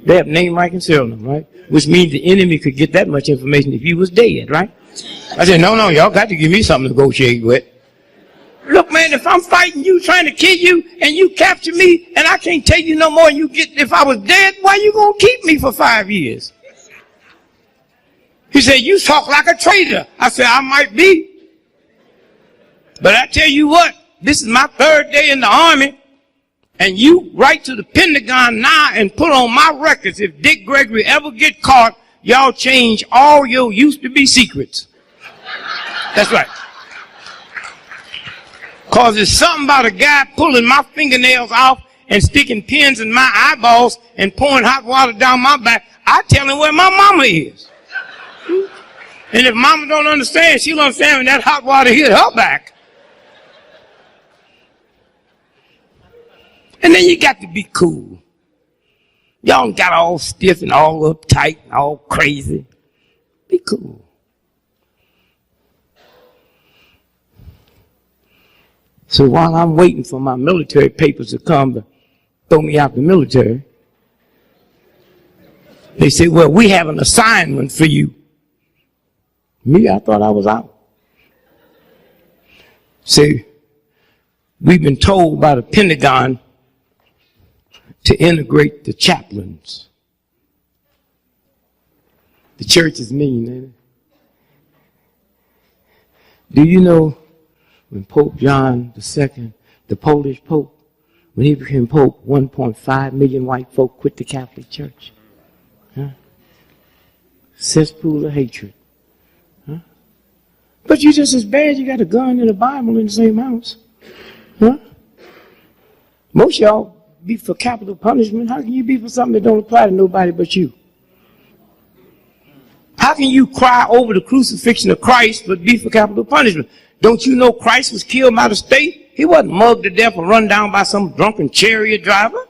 They have name, rank, and serial number, right? Which means the enemy could get that much information if you was dead, right? I said, no, y'all got to give me something to negotiate with. Look, man, if I'm fighting you, trying to kill you, and you capture me, and I can't tell you no more, and you get, if I was dead, why you gonna keep me for 5 years? He said, you talk like a traitor. I said, I might be. But I tell you what, this is my 3rd day in the Army, and you write to the Pentagon now and put on my records, if Dick Gregory ever get caught, y'all change all your used-to-be secrets. That's right. Because there's something about a guy pulling my fingernails off and sticking pins in my eyeballs and pouring hot water down my back. I tell him where my mama is. And if mama don't understand, she'll understand when that hot water hit her back. And then you got to be cool. Y'all got all stiff and all uptight and all crazy. Be cool. So while I'm waiting for my military papers to come to throw me out the military, they say, well, we have an assignment for you. Me, I thought I was out. See, we've been told by the Pentagon to integrate the chaplains. The church is mean, ain't it? Do you know when Pope John II, the Polish Pope, when he became Pope, 1.5 million white folk quit the Catholic Church? Huh? Cesspool of hatred. Huh? But you just as bad, you got a gun and a Bible in the same house. Huh? Most y'all be for capital punishment. How can you be for something that don't apply to nobody but you? How can you cry over the crucifixion of Christ but be for capital punishment? Don't you know Christ was killed by the state? He wasn't mugged to death or run down by some drunken chariot driver.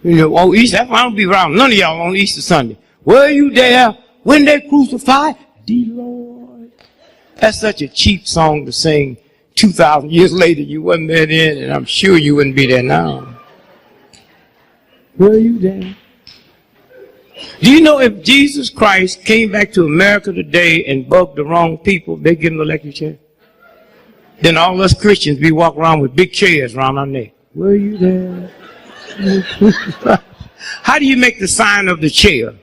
You know, on Easter, I don't be around none of y'all on Easter Sunday. Were you there when they crucified the Lord? That's such a cheap song to sing 2,000 years later. You wasn't there then, and I'm sure you wouldn't be there now. Were you there? Do you know if Jesus Christ came back to America today and bugged the wrong people, they give him an electric chair? Then all us Christians, we walk around with big chairs around our neck. Were you there? How do you make the sign of the chair?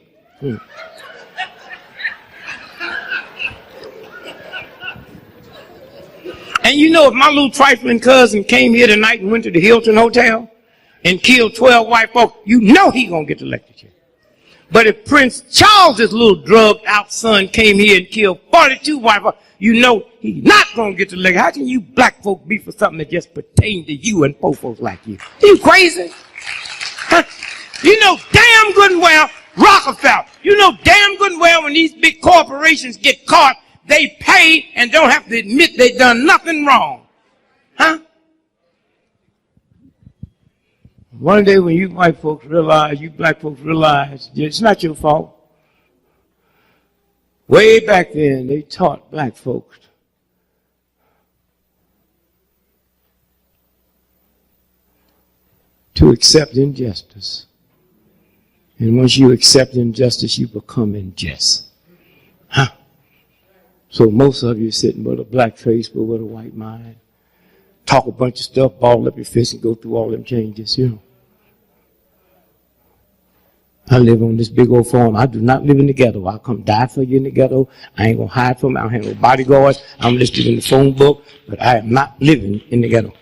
And you know, if my little trifling cousin came here tonight and went to the Hilton Hotel and killed 12 white folks, you know he gonna get the electric chair. But if Prince Charles's little drugged out son came here and killed 42 white folks, you know he's not gonna get the electric chair. How can you black folk be for something that just pertains to you and poor folks like you? Are you crazy? Huh? You know damn good and well, Rockefeller, you know damn good and well when these big corporations get caught, they pay and don't have to admit they done nothing wrong. Huh? One day when you white folks realize, you black folks realize, it's not your fault. Way back then, they taught black folks to accept injustice. And once you accept injustice, you become unjust. Huh? So most of you sitting with a black face but with a white mind. Talk a bunch of stuff, ball up your fist and go through all them changes, you know. I live on this big old farm. I do not live in the ghetto. I'll come die for you in the ghetto. I ain't gonna hide from it. I don't have no bodyguards. I'm listed in the phone book, but I am not living in the ghetto.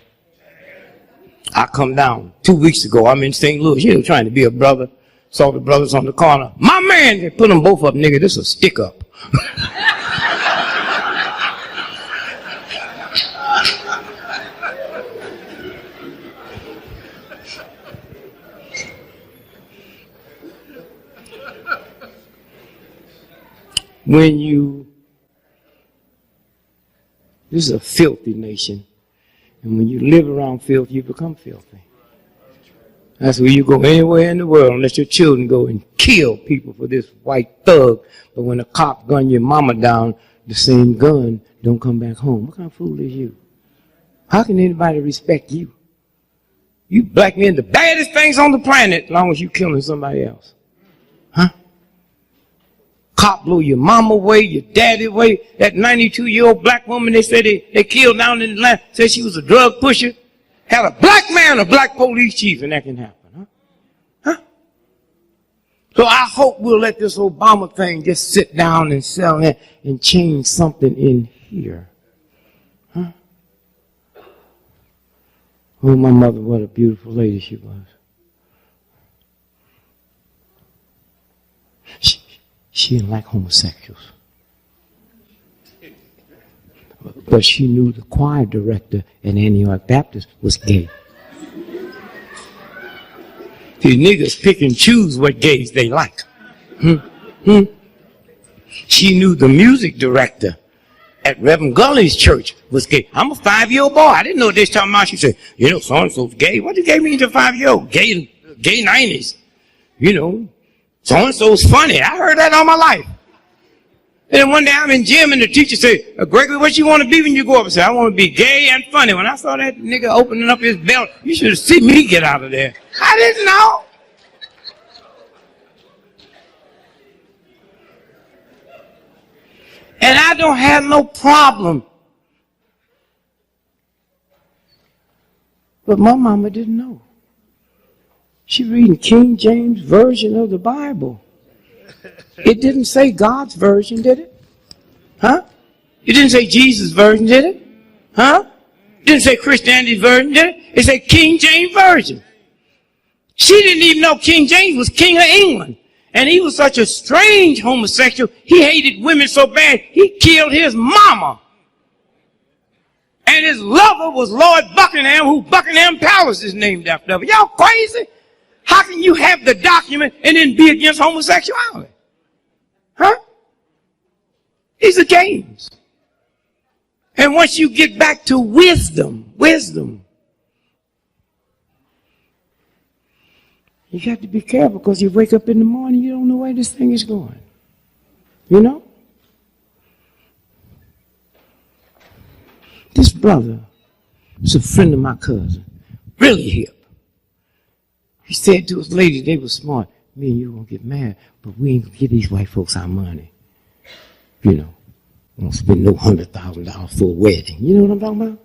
I come down 2 weeks ago. I'm in St. Louis, you know, trying to be a brother. Saw the brothers on the corner. My man, they put them both up, nigga. This is a stick up. This is a filthy nation. And when you live around filth, you become filthy. That's where you go anywhere in the world unless your children go and kill people for this white thug. But when a cop gun your mama down, the same gun don't come back home. What kind of fool is you? How can anybody respect you? You black men, the baddest things on the planet, as long as you killing somebody else. Huh? Cop blew your mama away, your daddy away. That 92-year-old black woman they said they killed down in Atlanta, said she was a drug pusher. Had a black man, a black police chief, and that can happen. Huh? So I hope we'll let this Obama thing just sit down and settle in and change something in here. Huh? Oh, my mother, what a beautiful lady she was. She didn't like homosexuals. But she knew the choir director in Antioch Baptist was gay. These niggas pick and choose what gays they like. She knew the music director at Reverend Gully's church was gay. I'm a 5-year-old boy. I didn't know what they was talking about. She said, you know, so-and-so's gay. What did gay mean to a 5-year-old? Gay 90s. You know, so-and-so's funny. I heard that all my life. And then one day I'm in gym and the teacher said, Gregory, what you want to be when you go up? I said, I want to be gay and funny. When I saw that nigga opening up his belt, you should have seen me get out of there. I didn't know. And I don't have no problem. But my mama didn't know. She reading King James Version of the Bible. It didn't say God's version, did it? Huh? It didn't say Jesus' version, did it? Huh? It didn't say Christianity's version, did it? It said King James Version. She didn't even know King James was King of England. And he was such a strange homosexual. He hated women so bad, he killed his mama. And his lover was Lord Buckingham, who Buckingham Palace is named after. Y'all crazy? How can you have the document and then be against homosexuality? Huh? These are games. And once you get back to wisdom, you got to be careful because you wake up in the morning, you don't know where this thing is going. You know? This brother is a friend of my cousin. Really hip. He said to his lady, they were smart. Me and you gonna get married, but we ain't gonna give these white folks our money. You know, we don't spend no $100,000 for a wedding. You know what I'm talking about?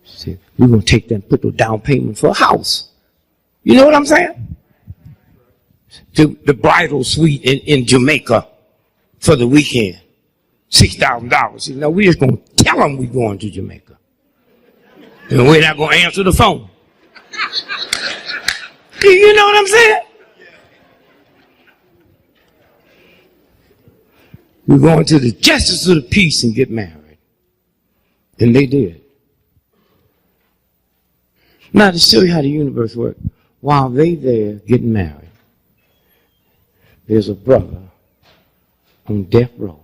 He said, we're gonna take that and put the down payment for a house. You know what I'm saying? The bridal suite in Jamaica for the weekend. $6,000. Now we just gonna tell them we're going to Jamaica. And we're not gonna answer the phone. You know what I'm saying? We're going to the justice of the peace and get married. And they did. Now to show you how the universe works, while they there getting married, there's a brother on death row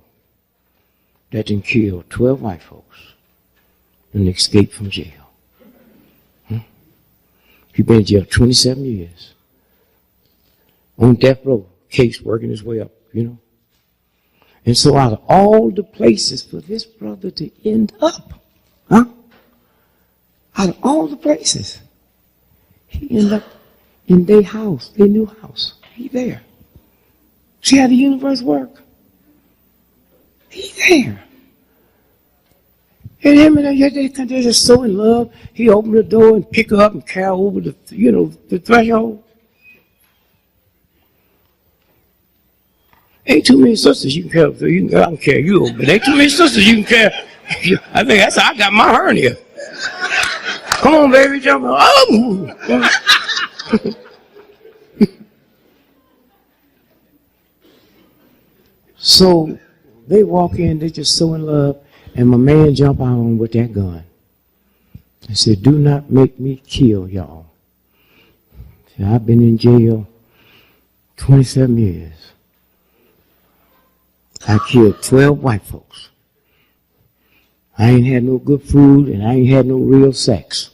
that done killed 12 white folks and escaped from jail. He's been in jail 27 years. On death row, case working his way up, you know. And so out of all the places for this brother to end up, out of all the places, he ended up in their house, their new house. He there. See how the universe works? He there. And him and they're just so in love. He opened the door and pick her up and carry her over the, you know, the threshold. Ain't too many sisters you can carry. So I can carry you over, but ain't too many sisters you can carry. I think that's how I got my hernia. Come on, baby, jump on. Oh. So they walk in, they're just so in love, and my man jump out on with that gun. He said, do not make me kill y'all. I've been in jail 27 years. I killed 12 white folks. I ain't had no good food, and I ain't had no real sex.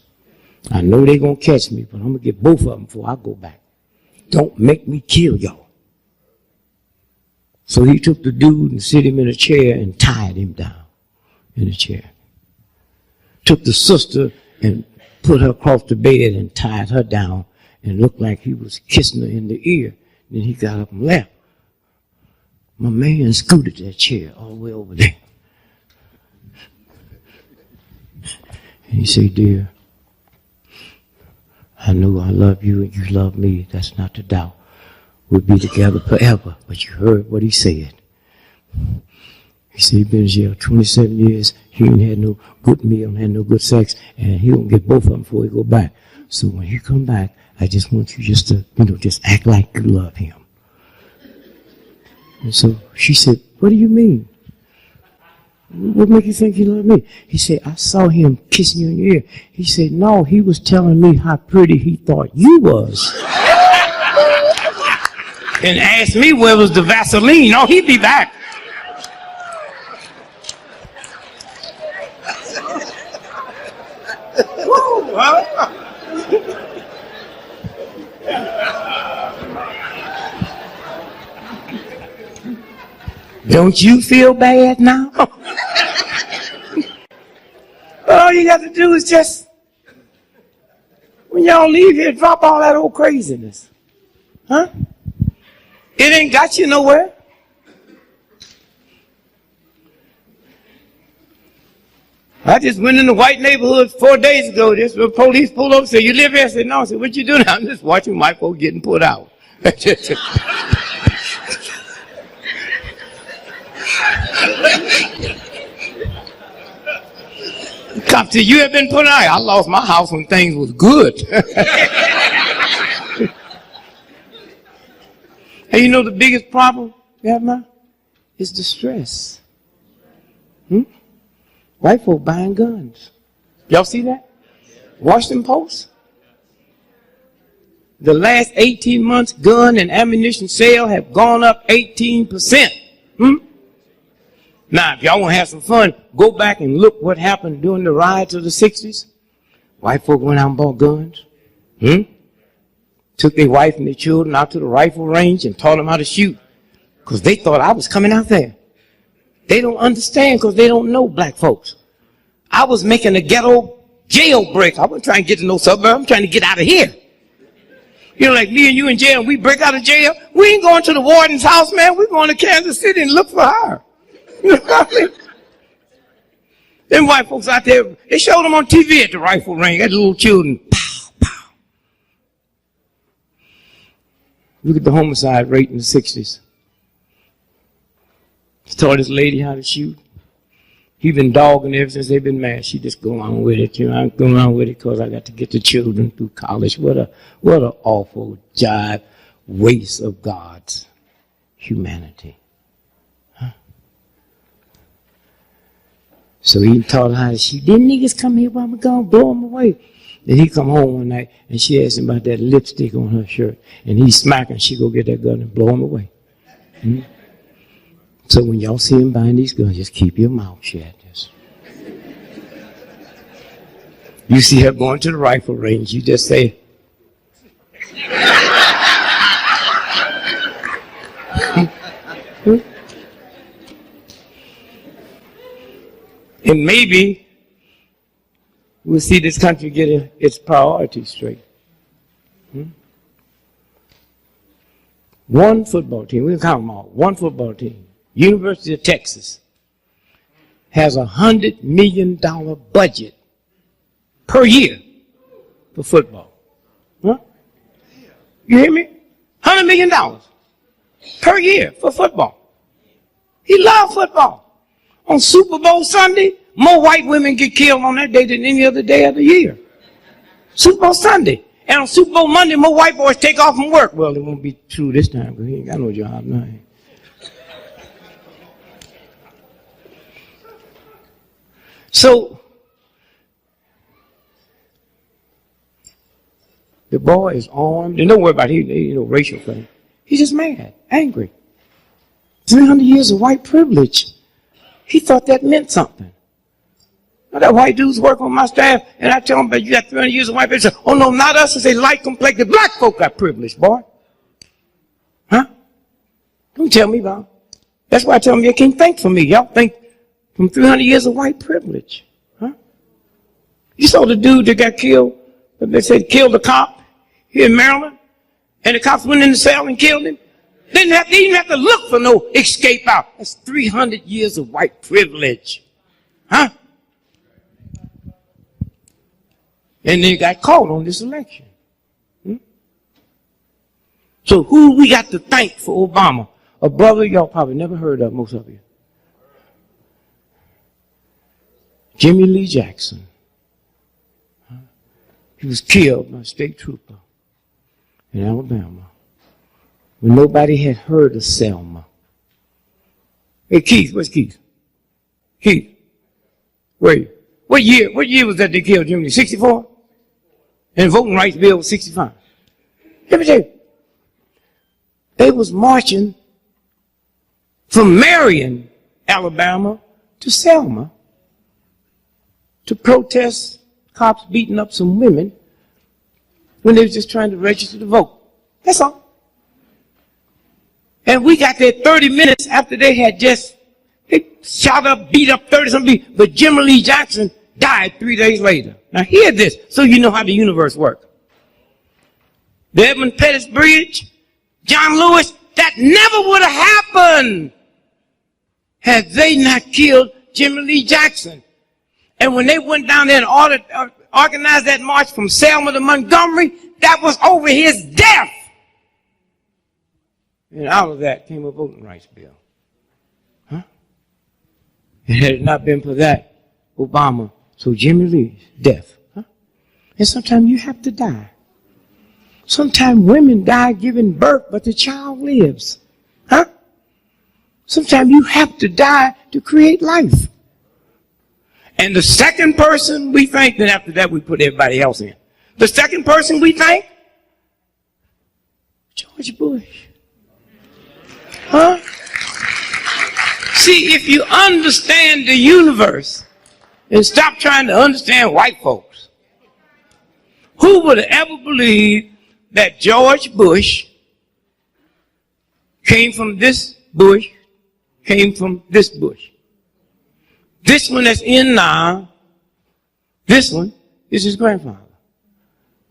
I know they gonna catch me, but I'm gonna get both of them before I go back. Don't make me kill y'all. So he took the dude and sit him in a chair and tied him down in a chair. Took the sister and put her across the bed and tied her down and looked like he was kissing her in the ear. Then he got up and left. My man scooted that chair all the way over there. And he said, dear, I know I love you and you love me. That's not the doubt. We'll be together forever. But you heard what he said. He said he's been in jail 27 years. He ain't had no good meal, had no good sex, and he gonna get both of them before he go back. So when he come back, I just want you just to, you know, just act like you love him. And so she said, what do you mean? What make you think he loved me? He said, I saw him kissing you in your ear. He said, no, he was telling me how pretty he thought you was. And asked me where was the Vaseline. No, he'd be back. Woo, huh? Don't you feel bad now? All you got to do is just, when y'all leave here, drop all that old craziness. Huh? It ain't got you nowhere. I just went in the white neighborhood 4 days ago. This the police pulled up and said, you live here? I said, no. I said, what you doing? I'm just watching white folks getting put out. Cop said, you have been put out. I lost my house when things was good. And you know the biggest problem you have now? Is the stress. White folk buying guns. Y'all see that? Washington Post. The last 18 months, gun and ammunition sales have gone up 18%. Now, if y'all want to have some fun, go back and look what happened during the riots of the 60s. White folk went out and bought guns. Took their wife and their children out to the rifle range and taught them how to shoot. Because they thought I was coming out there. They don't understand because they don't know black folks. I was making a ghetto jailbreak. I wasn't trying to get to no suburb. I'm trying to get out of here. You know, like me and you in jail, we break out of jail. We ain't going to the warden's house, man. We're going to Kansas City and look for her. You know what I mean? Them white folks out there, they showed them on TV at the rifle range, at the little children. Pow, pow. Look at the homicide rate in the 60s. He taught this lady how to shoot. He been dogging ever since they've been married. She just go on with it. You know, I'm going on with it because I got to get the children through college. What a awful jive waste of God's humanity. Huh? So he taught her how to shoot. Them niggas come here while I'm gonna blow them away. Then he come home one night and she asked him about that lipstick on her shirt. And he smacking. She go get that gun and blow him away. Hmm? So when y'all see him buying these guns, just keep your mouth shut. You see her going to the rifle range, you just say, and maybe we'll see this country get its priorities straight. One football team, we can count them all, one football team. University of Texas has $100 million budget per year for football. Huh? You hear me? $100 million per year for football. He loves football. On Super Bowl Sunday, more white women get killed on that day than any other day of the year. Super Bowl Sunday. And on Super Bowl Monday, more white boys take off from work. Well, it won't be true this time because he ain't got no job now. So, the boy is armed. And don't worry about it. He no racial thing. He's just mad, angry. 300 years of white privilege. He thought that meant something. Now, that white dudes work on my staff, and I tell them, but you got 300 years of white privilege. Oh, no, not us. It's a light-complected black folk got privilege, boy. Huh? Don't tell me about it. That's why I tell them you can't think for me. Y'all think from 300 years of white privilege. Huh? You saw the dude that got killed, they said killed a cop here in Maryland, and the cops went in the cell and killed him. They didn't even have to look for no escape out. That's 300 years of white privilege. Huh? And they got caught on this election. So who we got to thank for Obama? A brother y'all probably never heard of, most of you. Jimmy Lee Jackson. He was killed by a state trooper in Alabama when nobody had heard of Selma. Hey, Keith, where's Keith? Keith, where are you? What year was that they killed Jimmy Lee? 64? And the voting rights bill was 65. Let me tell you, they was marching from Marion, Alabama to Selma to protest cops beating up some women when they were just trying to register to vote. That's all. And we got there 30 minutes after they shot up, beat up 30-something people. But Jimmy Lee Jackson died 3 days later. Now hear this, so you know how the universe works. The Edmund Pettus Bridge, John Lewis, that never would have happened had they not killed Jimmy Lee Jackson. And when they went down there and organized that march from Selma to Montgomery, that was over his death. And out of that came a voting rights bill. Huh? And had it not been for that, Obama, so Jimmy Lee's death. Huh? And sometimes you have to die. Sometimes women die giving birth, but the child lives. Huh? Sometimes you have to die to create life. And the second person we thank, then after that we put everybody else in. The second person we thank, George Bush. Huh? See, if you understand the universe and stop trying to understand white folks, who would have ever believed that George Bush came from this Bush, came from this Bush? This one that's in now, this one is his grandfather.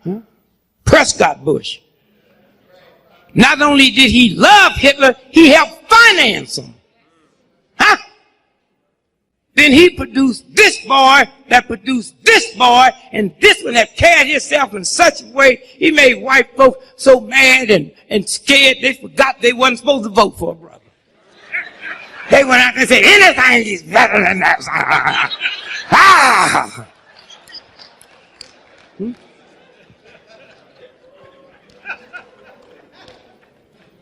Huh? Prescott Bush. Not only did he love Hitler, he helped finance him. Huh? Then he produced this boy that produced this boy, and this one that carried himself in such a way, he made white folks so mad and scared they forgot they wasn't supposed to vote for a brother. They went out there and said, anything is better than that. Ah!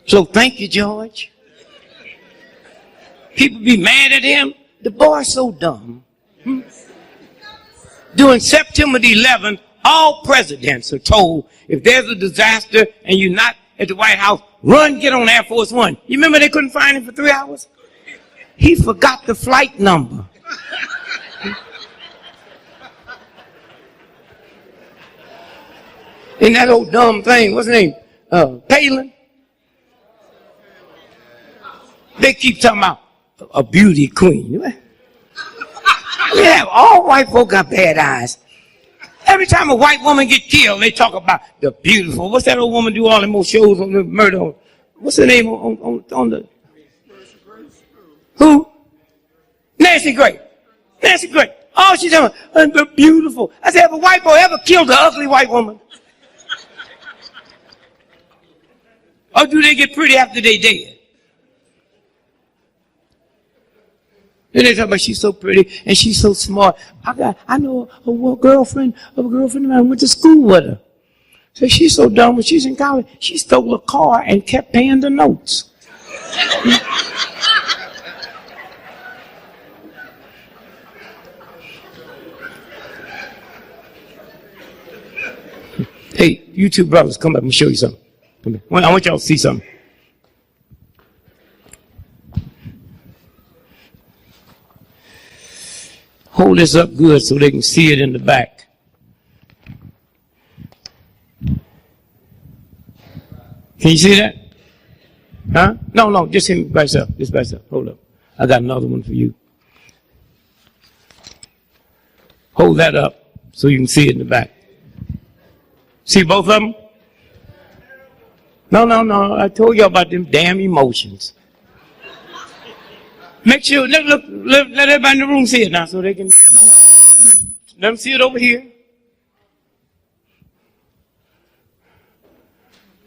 So thank you, George. People be mad at him. The boy's so dumb. During September the 11th, all presidents are told if there's a disaster and you're not at the White House, run, get on Air Force One. You remember they couldn't find him for 3 hours? He forgot the flight number. And that old dumb thing, what's his name? Palin. They keep talking about a beauty queen. Yeah, all white folk got bad eyes. Every time a white woman get killed, they talk about the beautiful. What's that old woman do all the more shows on the murder? What's her name on the? Who? Nancy Grace. Nancy Grace. Oh, she's talking about the beautiful. I said, have a white boy ever killed an ugly white woman? Or do they get pretty after they dead? Then they talk about she's so pretty and she's so smart. I know a girlfriend of mine went to school with her. So she's so dumb when she's in college, she stole a car and kept paying the notes. Hey, you two brothers, come up and show you something. Come here. I want y'all to see something. Hold this up good so they can see it in the back. Can you see that? Huh? No, just him by yourself. Just by yourself. Hold up. I got another one for you. Hold that up so you can see it in the back. See both of them? No. I told you about them damn emotions. Make sure, let everybody in the room see it now so they can, let them see it over here.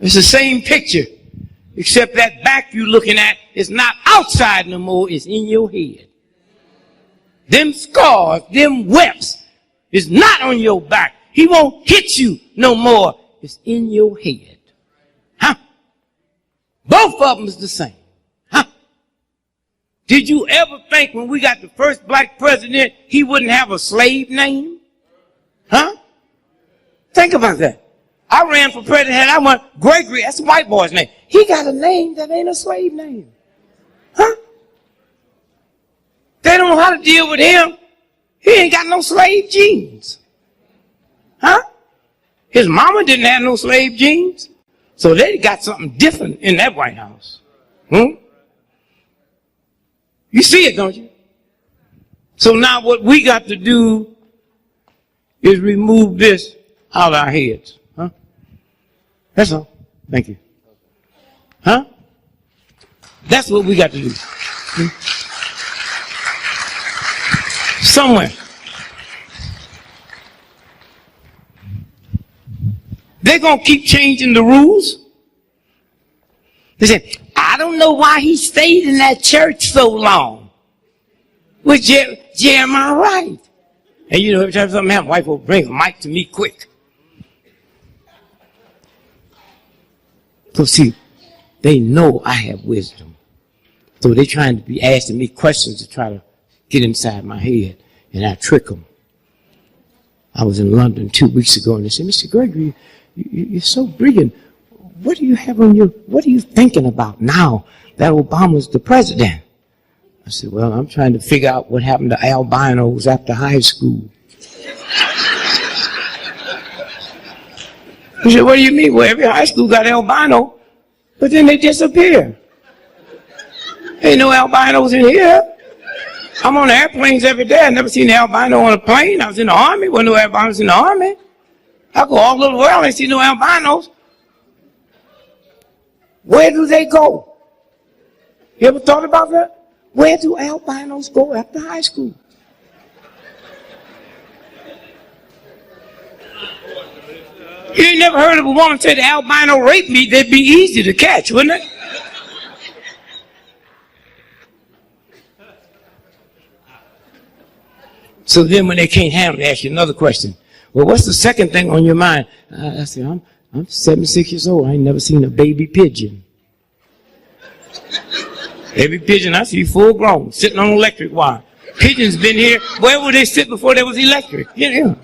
It's the same picture, except that back you're looking at is not outside no more, it's in your head. Them scars, them webs is not on your back. He won't hit you no more. It's in your head. Huh? Both of them is the same. Huh? Did you ever think when we got the first black president, he wouldn't have a slave name? Huh? Think about that. I ran for president, I went, Gregory, that's a white boy's name. He got a name that ain't a slave name. Huh? They don't know how to deal with him. He ain't got no slave genes. Huh? His mama didn't have no slave genes. So they got something different in that White House. You see it, don't you? So now what we got to do is remove this out of our heads. Huh? That's all. Thank you. Huh? That's what we got to do. Somewhere. They're going to keep changing the rules. They say, I don't know why he stayed in that church so long. Was Jeremiah right? And you know, every time something happens, white folks bring a mic to me quick. So see, they know I have wisdom. So they're trying to be asking me questions to try to get inside my head, and I trick them. I was in London 2 weeks ago, and they said, Mr. Gregory, you're so brilliant. What do you have on what are you thinking about now that Obama's the president? I said, well, I'm trying to figure out what happened to albinos after high school. He said, what do you mean? Well, every high school got albino, but then they disappear. Ain't no albinos in here. I'm on airplanes every day. I never seen an albino on a plane. I was in the Army. Wasn't no albinos in the Army. I go all over the world and see no albinos. Where do they go? You ever thought about that? Where do albinos go after high school? You ain't never heard of a woman say the albino raped me, they'd be easy to catch, wouldn't it? So then when they can't handle it, they ask you another question. Well, what's the second thing on your mind? I said, I'm 76 years old. I ain't never seen a baby pigeon. Every pigeon I see full grown, sitting on electric wire. Pigeons been here. Where would they sit before there was electric? Yeah.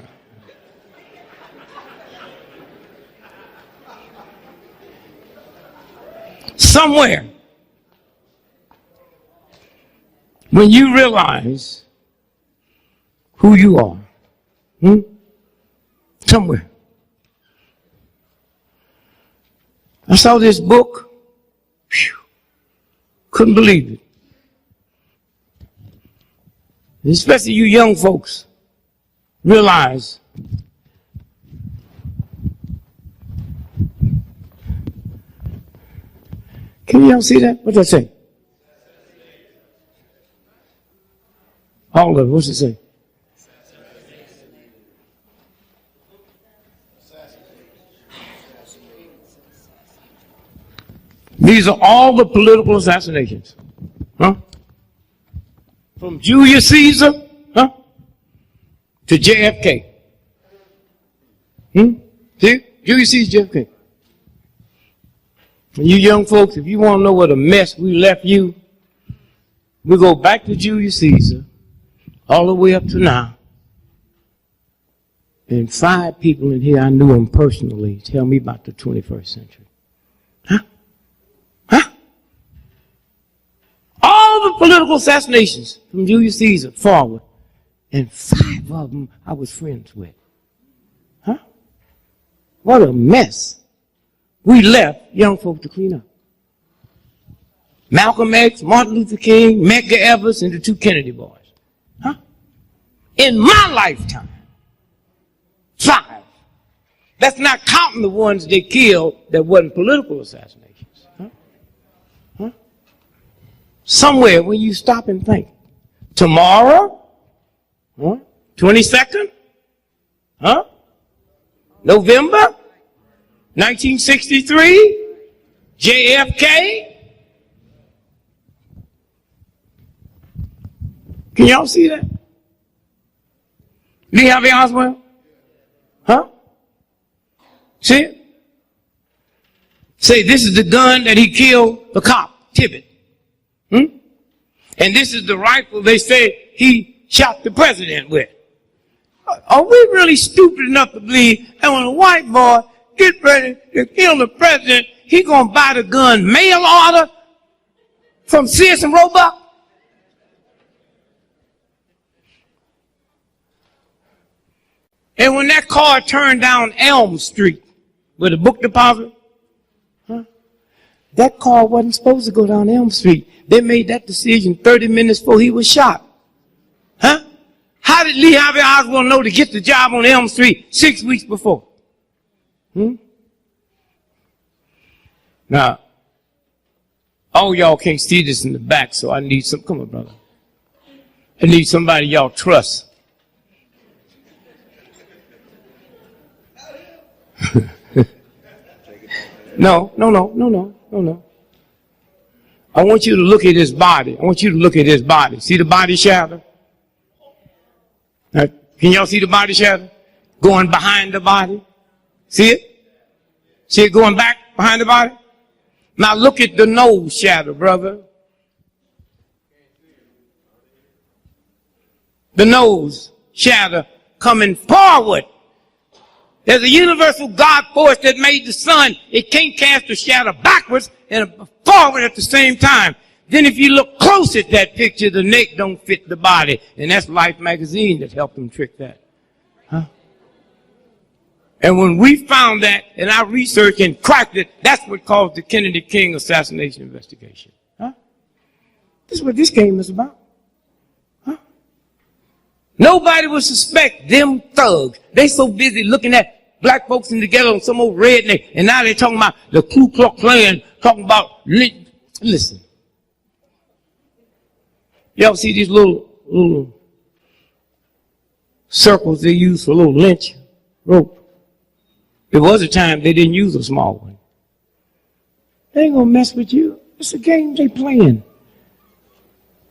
Somewhere, when you realize who you are, somewhere. I saw this book, couldn't believe it. Especially you young folks, realize can y'all see that? What's that say? All of it, what's it say? These are all the political assassinations. From Julius Caesar, to JFK. See? Julius Caesar, JFK. And you young folks, if you want to know what a mess we left you, we go back to Julius Caesar, all the way up to now. And 5 people in here, I knew them personally, tell me about the 21st century. All the political assassinations from Julius Caesar forward, and 5 of them I was friends with. What a mess we left young folk to clean up. Malcolm X, Martin Luther King, Medgar Evers, and the 2 Kennedy boys. In my lifetime, 5. That's not counting the ones they killed that wasn't political assassinations. Somewhere when you stop and think, tomorrow, 22nd, November, 1963, JFK. Can y'all see that? Lee Harvey Oswald? See it? Say this is the gun that he killed the cop, Tibbet. And this is the rifle they say he shot the president with. Are we really stupid enough to believe that when a white boy gets ready to kill the president, he gonna buy the gun mail order from Sears and Roebuck? And when that car turned down Elm Street with a book deposit, that car wasn't supposed to go down Elm Street. They made that decision 30 minutes before he was shot. How did Lee Harvey Oswald know to get the job on Elm Street 6 weeks before? Now, all y'all can't see this in the back, so I need some, come on, brother. I need somebody y'all trust. No. I want you to look at his body. I want you to look at his body. See the body shadow? Now, can y'all see the body shadow? Going behind the body? See it? See it going back behind the body? Now look at the nose shadow, brother. The nose shadow coming forward. There's a universal God force that made the sun. It can't cast a shadow backwards and forward at the same time. Then if you look close at that picture, the neck don't fit the body. And that's Life magazine that helped them trick that. And when we found that in our research and cracked it, that's what caused the Kennedy King assassination investigation. This is what this game is about. Nobody would suspect them thugs. They so busy looking at black folks in together on some old redneck, and now they're talking about the Ku Klux Klan talking about, listen. Y'all see these little circles they use for a little lynch rope? There was a time they didn't use a small one. They ain't gonna mess with you. It's a game they playing.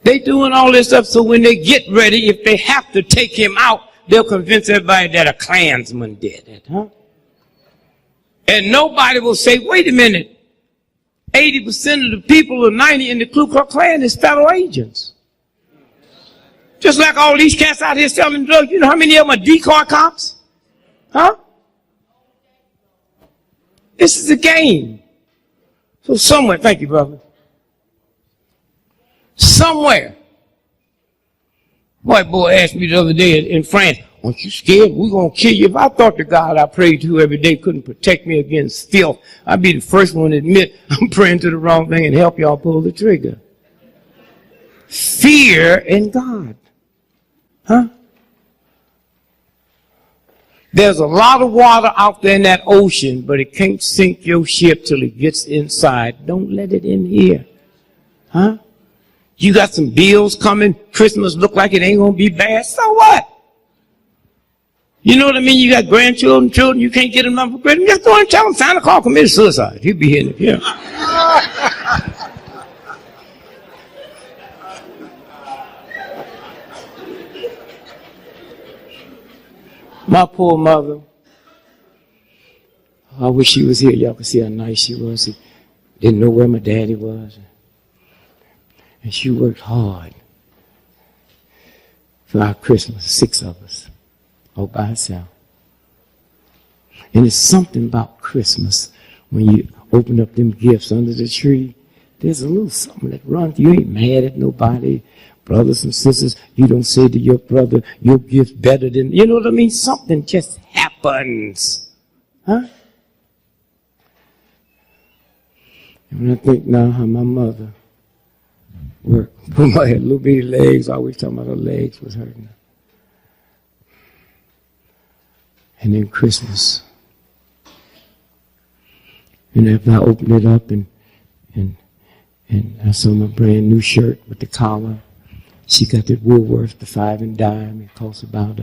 They doing all this stuff so when they get ready, if they have to take him out, they'll convince everybody that a Klansman did it, huh? And nobody will say, wait a minute, 80% of the people or 90% in the Ku Klux Klan is federal agents. Just like all these cats out here selling drugs, you know how many of them are decoy cops? Huh? This is a game. So somewhere, thank you, brother. Somewhere. White boy asked me the other day in France, aren't you scared? We're going to kill you. If I thought the God I prayed to every day couldn't protect me against filth, I'd be the first one to admit I'm praying to the wrong thing and help y'all pull the trigger. Fear in God. Huh? There's a lot of water out there in that ocean, but it can't sink your ship till it gets inside. Don't let it in here. Huh? You got some bills coming. Christmas look like it ain't going to be bad. So what? You know what I mean? You got grandchildren, children, you can't get them up for Christmas. Just go and tell them Santa Claus committed suicide. He'll be here in here. My poor mother, I wish she was here. Y'all could see how nice she was. She didn't know where my daddy was. And she worked hard for our Christmas, 6 of us, all by herself. And it's something about Christmas when you open up them gifts under the tree. There's a little something that runs. You ain't mad at nobody. Brothers and sisters, you don't say to your brother, your gift's better than, you know what I mean? Something just happens. Huh? And when I think now how my mother worked, I had little bitty legs, always talking about her legs was hurting. And then Christmas. And after I opened it up and I saw my brand new shirt with the collar, she got that Woolworth, the 5 and dime. It costs about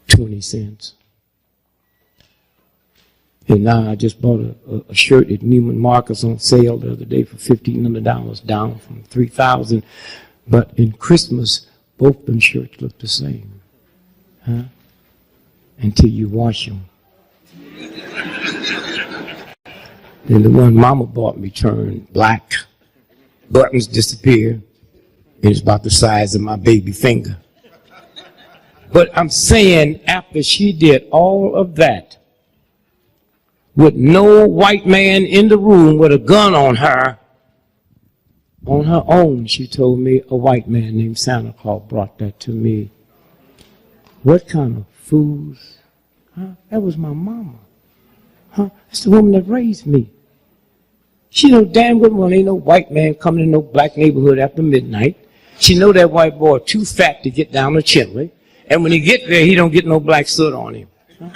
20 cents. And now I just bought a shirt at Neiman Marcus on sale the other day for $1,500, down from $3,000. But in Christmas, both them shirts look the same, huh? Until you wash them. Then the one Mama bought me turned black. Buttons disappear. It's about the size of my baby finger. But I'm saying after she did all of that, with no white man in the room with a gun on her own, she told me a white man named Santa Claus brought that to me. What kind of fools? Huh? That was my mama. Huh? That's the woman that raised me. She know damn well ain't no white man coming in no black neighborhood after midnight. She know that white boy too fat to get down the chimney. And when he get there, he don't get no black soot on him. Huh?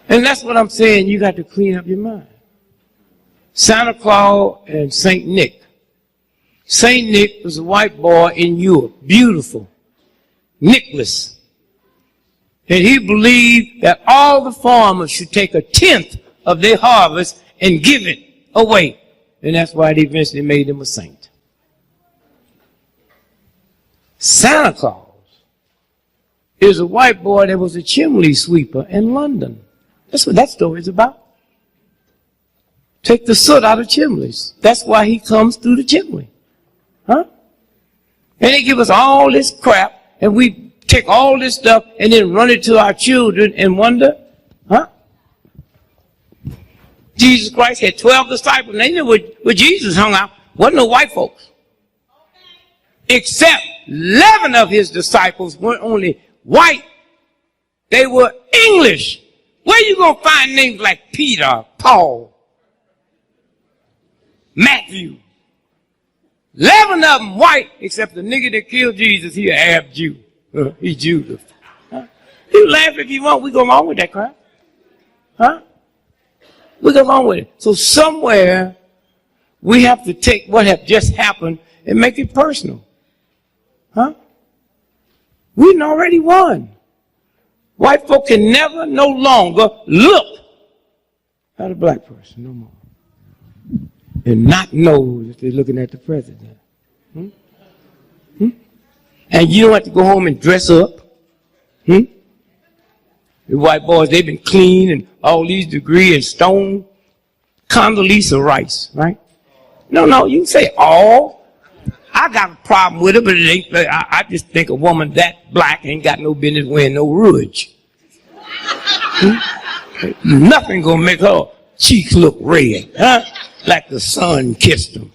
And that's what I'm saying. You got to clean up your mind. Santa Claus and St. Nick. St. Nick was a white boy in Europe. Beautiful. Nicholas. And he believed that all the farmers should take 1/10 of their harvest and give it away. And that's why they eventually made him a saint. Santa Claus is a white boy that was a chimney sweeper in London. That's what that story is about. Take the soot out of chimneys. That's why he comes through the chimney. Huh? And they give us all this crap, and we take all this stuff and then run it to our children and wonder, huh? Jesus Christ had 12 disciples, and they knew where Jesus hung out. Wasn't no white folks. Except 11 of his disciples weren't only white, they were English. Where you gonna find names like Peter, Paul, Matthew? 11 of them white, except the nigga that killed Jesus, he an Arab Jew. He's Judah. Huh? You laugh if you want, we go along with that crap. Huh? We go along with it. So somewhere we have to take what have just happened and make it personal. Huh? We already won. White folk can never no longer look at a black person no more and not know that they're looking at the president. Hmm? Hmm? And you don't have to go home and dress up. Hmm? The white boys, they've been clean and all these degrees and stone. Condoleezza Rice, right? No, you can say all. I got a problem with it, but it ain't. I just think a woman that black ain't got no business wearing no rouge. Hmm? Nothing gonna make her cheeks look red, huh? Like the sun kissed them.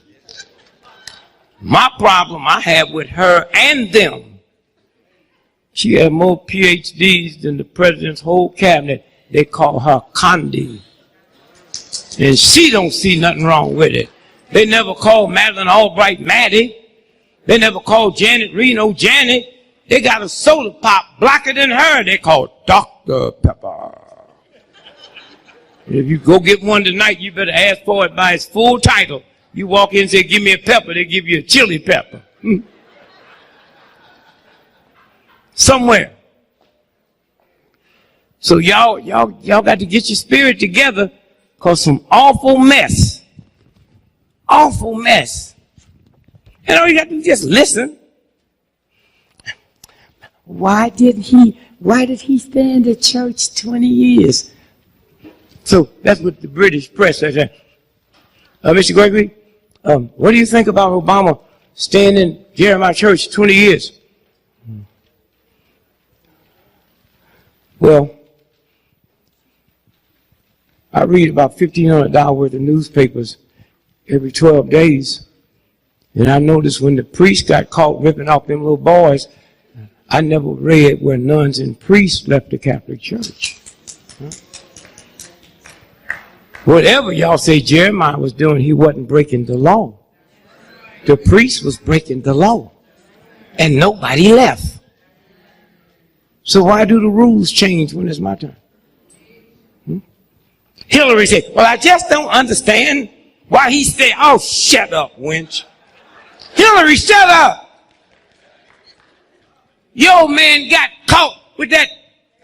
My problem I have with her and them, she had more PhDs than the president's whole cabinet. They call her Condi. And she don't see nothing wrong with it. They never called Madeleine Albright Maddie. They never called Janet Reno Janet. They got a soda pop blacker than her. They call Dr. Pepper. If you go get one tonight, you better ask for it by its full title. You walk in and say, give me a pepper, they give you a chili pepper. Hmm. Somewhere. So y'all got to get your spirit together, because some awful mess. And all you got to do is just listen. Why did he stay in the church 20 years? So that's what the British press says. Mr. Gregory, what do you think about Obama staying in Jeremiah Church 20 years? Well, I read about $1,500 worth of newspapers every 12 days. And I noticed when the priests got caught ripping off them little boys, I never read where nuns and priests left the Catholic Church. Huh? Whatever y'all say Jeremiah was doing, he wasn't breaking the law. The priest was breaking the law. And nobody left. So why do the rules change when it's my turn? Hillary said, well, I just don't understand why he said, oh, shut up, wench. Hillary, shut up. Your man got caught with that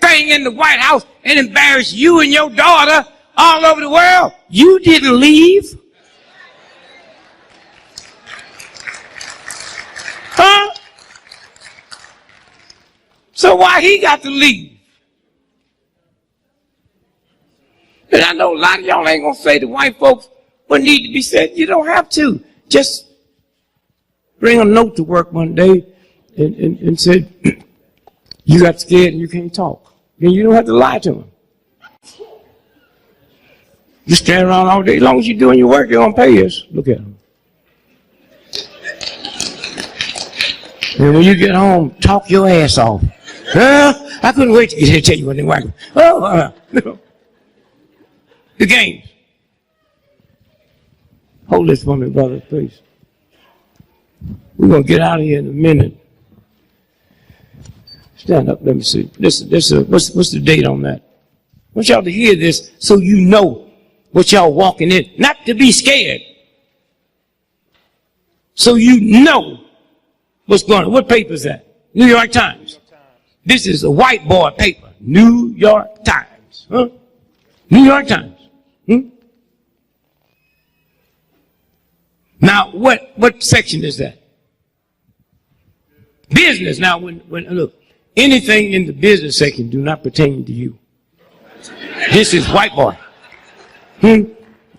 thing in the White House and embarrassed you and your daughter all over the world. You didn't leave. Huh? So why he got to leave? And I know a lot of y'all ain't going to say to white folks what need to be said. You don't have to. Just bring a note to work one day and said, you got scared and you can't talk. Then you don't have to lie to them. You stand around all day. As long as you're doing your work, you're going to pay us. Look at them. And when you get home, talk your ass off. I couldn't wait to get here to tell you what they were. The games. Hold this for me, brother, please. We're going to get out of here in a minute. Stand up, let me see. What's the date on that? I want y'all to hear this so you know what y'all walking in. Not to be scared. So you know what's going on. What paper is that? New York Times. This is a white boy paper. New York Times. Huh? New York Times. Now, what section is that? Business. Now, when look, anything in the business section do not pertain to you. This is white boy. You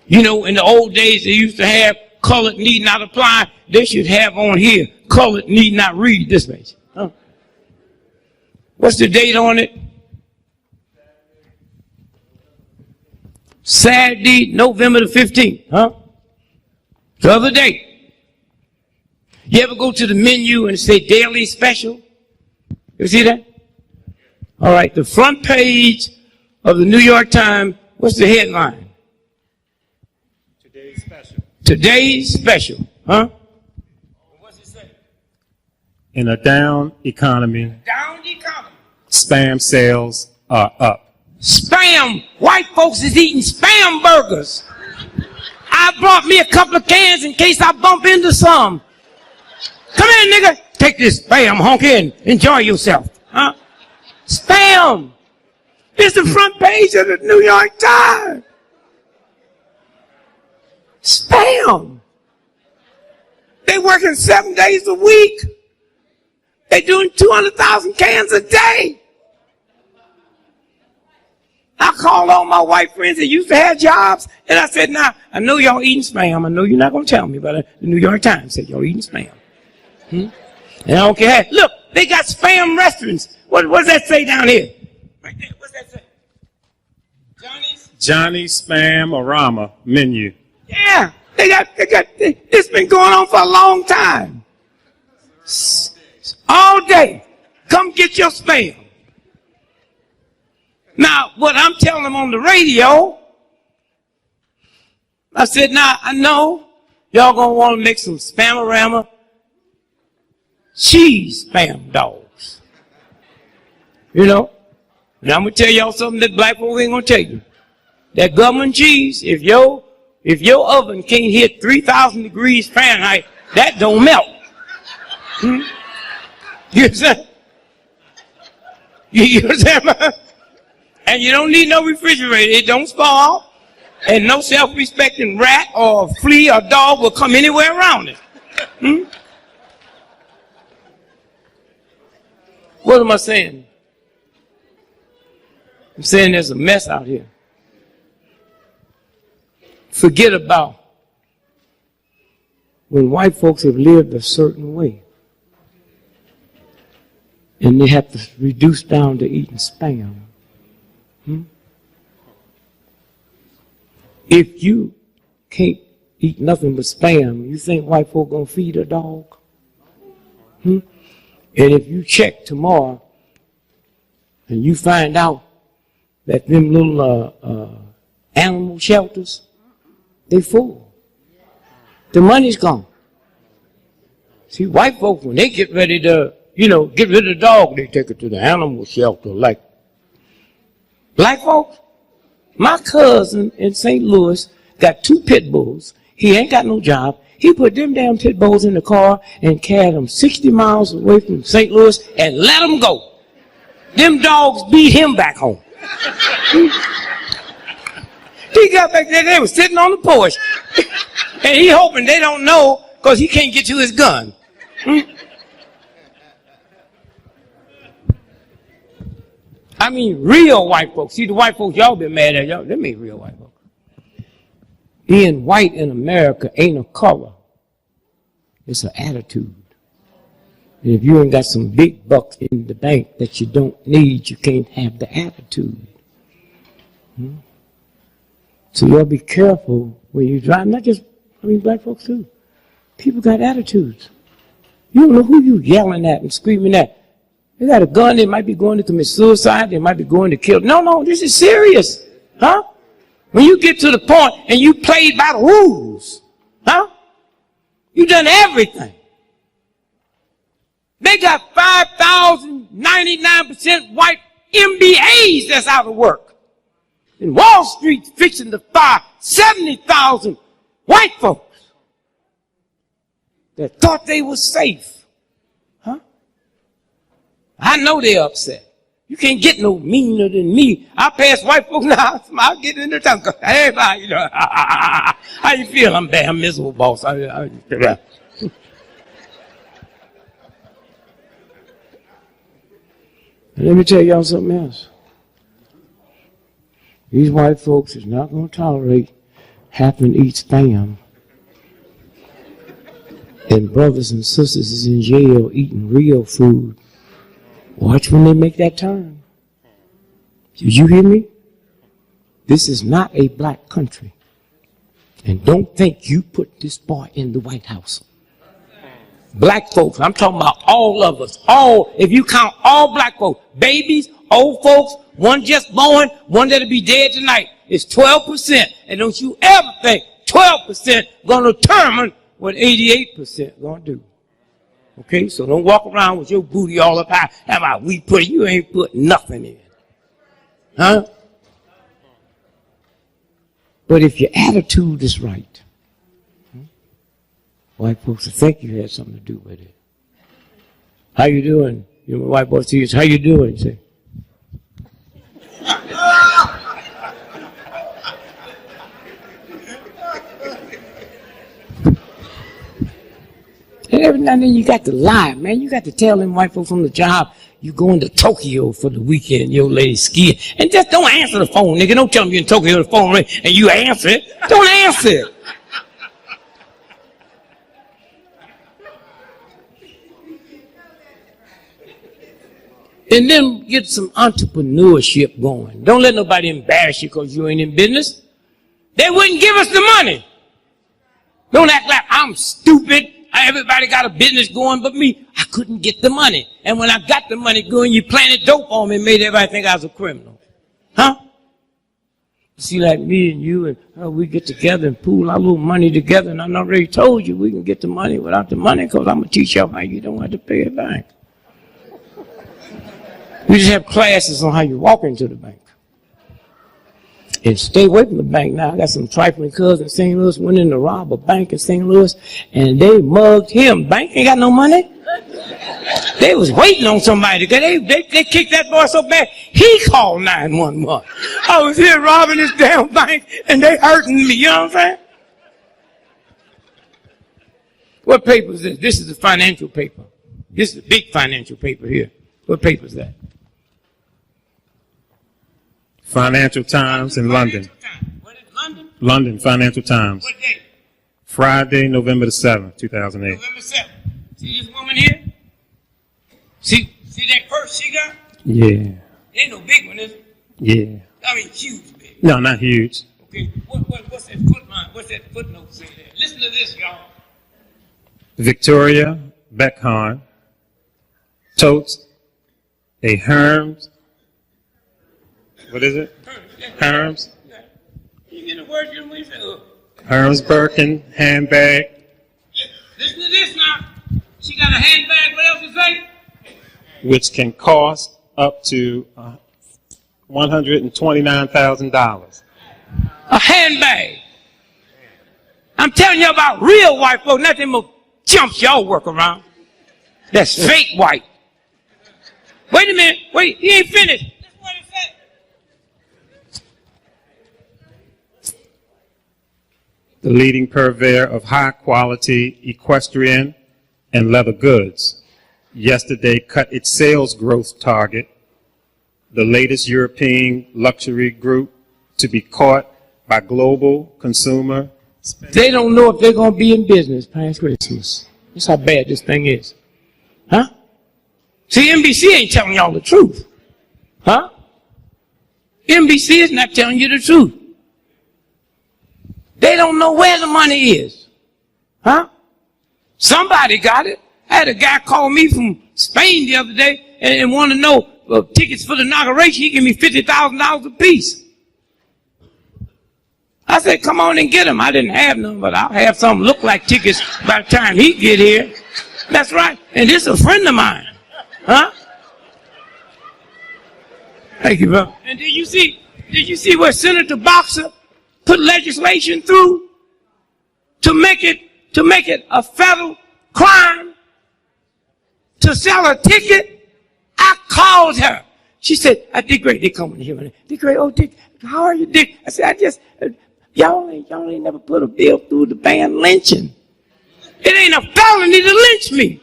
know, in the old days, they used to have colored need not apply. They should have on here, colored need not read this page. Huh? What's the date on it? Saturday, November the 15th. Huh? The other day. You ever go to the menu and say daily special? You see that? All right, the front page of the New York Times, what's the headline? Today's special. Today's special. Huh? What's it say? In a down economy, Down economy. spam sales are up. Spam. White folks is eating spam burgers. I brought me a couple of cans in case I bump into some. Come here, nigga. Take this spam, honky, and enjoy yourself. Huh? Spam. It's the front page of the New York Times. Spam. They working 7 days a week. They doing 200,000 cans a day. I called all my white friends that used to have jobs, and I said, "Now, I know y'all eating spam. I know you're not going to tell me, but the New York Times said y'all eating spam." And I don't care. Look, they got spam restaurants. What does that say down here? Right there. What's that say? Johnny's Spam-orama menu. Yeah, it's been going on for a long time. All day. Come get your spam. Now, what I'm telling them on the radio, I said, now, I know y'all gonna want to make some Spam-orama cheese spam dogs. You know? And I'm gonna tell y'all something that black folks ain't gonna tell you. That government cheese, if your oven can't hit 3,000 degrees Fahrenheit, that don't melt. You understand? You understand? And you don't need no refrigerator. It don't spoil. And no self-respecting rat or flea or dog will come anywhere around it. What am I saying? I'm saying there's a mess out here. Forget about when white folks have lived a certain way and they have to reduce down to eating spam. If you can't eat nothing but spam, you think white folk gonna feed a dog? And if you check tomorrow and you find out that them little animal shelters, they full. The money's gone. See, white folks, when they get ready to, get rid of the dog, they take it to the animal shelter. Like black folks, my cousin in St. Louis got 2 pit bulls. He ain't got no job. He put them damn pit bulls in the car and carried them 60 miles away from St. Louis and let them go. Them dogs beat him back home. He got back there, they were sitting on the porch. And he hoping they don't know because he can't get to his gun. I mean, real white folks. See, the white folks y'all been mad at, y'all, them ain't real white folks. Being white in America ain't a color. It's an attitude. And if you ain't got some big bucks in the bank that you don't need, you can't have the attitude. So y'all be careful when you drive. Not just, black folks too. People got attitudes. You don't know who you yelling at and screaming at. They got a gun, they might be going to commit suicide, they might be going to kill. No, this is serious. Huh? When you get to the point and you played by the rules, huh? You done everything. They got 5,099% white MBAs that's out of work. And Wall Street's fixing to fire 70,000 white folks that thought they were safe. I know they're upset. You can't get no meaner than me. I pass white folks now. I'll get in their tongue. Hey, how you feel? I'm bad. I'm miserable, boss. Let me tell y'all something else. These white folks is not going to tolerate having to eat spam. And brothers and sisters is in jail eating real food. Watch when they make that turn. Did you hear me? This is not a black country. And don't think you put this boy in the White House. Black folks, I'm talking about all of us. All, if you count all black folks, babies, old folks, one just born, one that'll be dead tonight, it's 12%. And don't you ever think 12% gonna determine what 88% gonna do. Okay, so don't walk around with your booty all up high. How about we put, you ain't put nothing in. Huh? But if your attitude is right, white folks will think you had something to do with it. How you doing? You know, white boy see you, how you doing? Say, and every now and then you got to lie, man. You got to tell them white folks on the job you going to Tokyo for the weekend, your lady skiing. And just don't answer the phone, nigga. Don't tell them you're in Tokyo, the phone ring, and you answer it. Don't answer it. And then get some entrepreneurship going. Don't let nobody embarrass you because you ain't in business. They wouldn't give us the money. Don't act like I'm stupid. Everybody got a business going but me. I couldn't get the money. And when I got the money going, you planted dope on me and made everybody think I was a criminal. Huh? See, like me and you, and we get together and pool our little money together. And I already told you we can get the money without the money because I'm going to teach you how you don't have to pay it back. We just have classes on how you walk into the bank. And stay away from the bank now. I got some trifling cousins in St. Louis went in to rob a bank in St. Louis, and they mugged him. Bank ain't got no money. They was waiting on somebody. They kicked that boy so bad, he called 911. I was here robbing this damn bank, and they hurting me. You know what I'm saying? What paper is this? This is the financial paper. This is the big financial paper here. What paper is that? Financial Times in London. What is London? London, Financial Times. What day? Friday, November the 7th, 2008. November 7th. See this woman here? See that purse she got? Yeah. Ain't no big one, is it? Yeah. I mean, huge big. No, not huge. Okay, what's that footnote? What's that footnote say there? Listen to this, y'all. Victoria Beckham totes a Hermes. What is it? Hermes. You get the word you when you say, Hermes Birkin handbag. Listen to this now. She got a handbag. What else you say? Which can cost up to $129,000. A handbag. I'm telling you about real white folks, not them chumps y'all work around. That's fake white. Wait a minute. Wait, he ain't finished. That's what it said. The leading purveyor of high-quality equestrian and leather goods, yesterday cut its sales growth target, the latest European luxury group to be caught by global consumer. They don't know if they're going to be in business past Christmas. That's how bad this thing is. Huh? See, NBC ain't telling y'all the truth. Huh? NBC is not telling you the truth. They don't know where the money is. Huh? Somebody got it. I had a guy call me from Spain the other day and wanted to know tickets for the inauguration. He gave me $50,000 a piece. I said, come on and get them. I didn't have none, but I'll have some look like tickets by the time he get here. That's right. And this is a friend of mine. Huh? Thank you, bro. And did you see where Senator Boxer put legislation through to make it a federal crime to sell a ticket? I called her. She said, Dick Gray, they coming here. Dick Gray, oh, Dick, how are you, Dick? I said, y'all ain't never put a bill through to ban lynching. It ain't a felony to lynch me.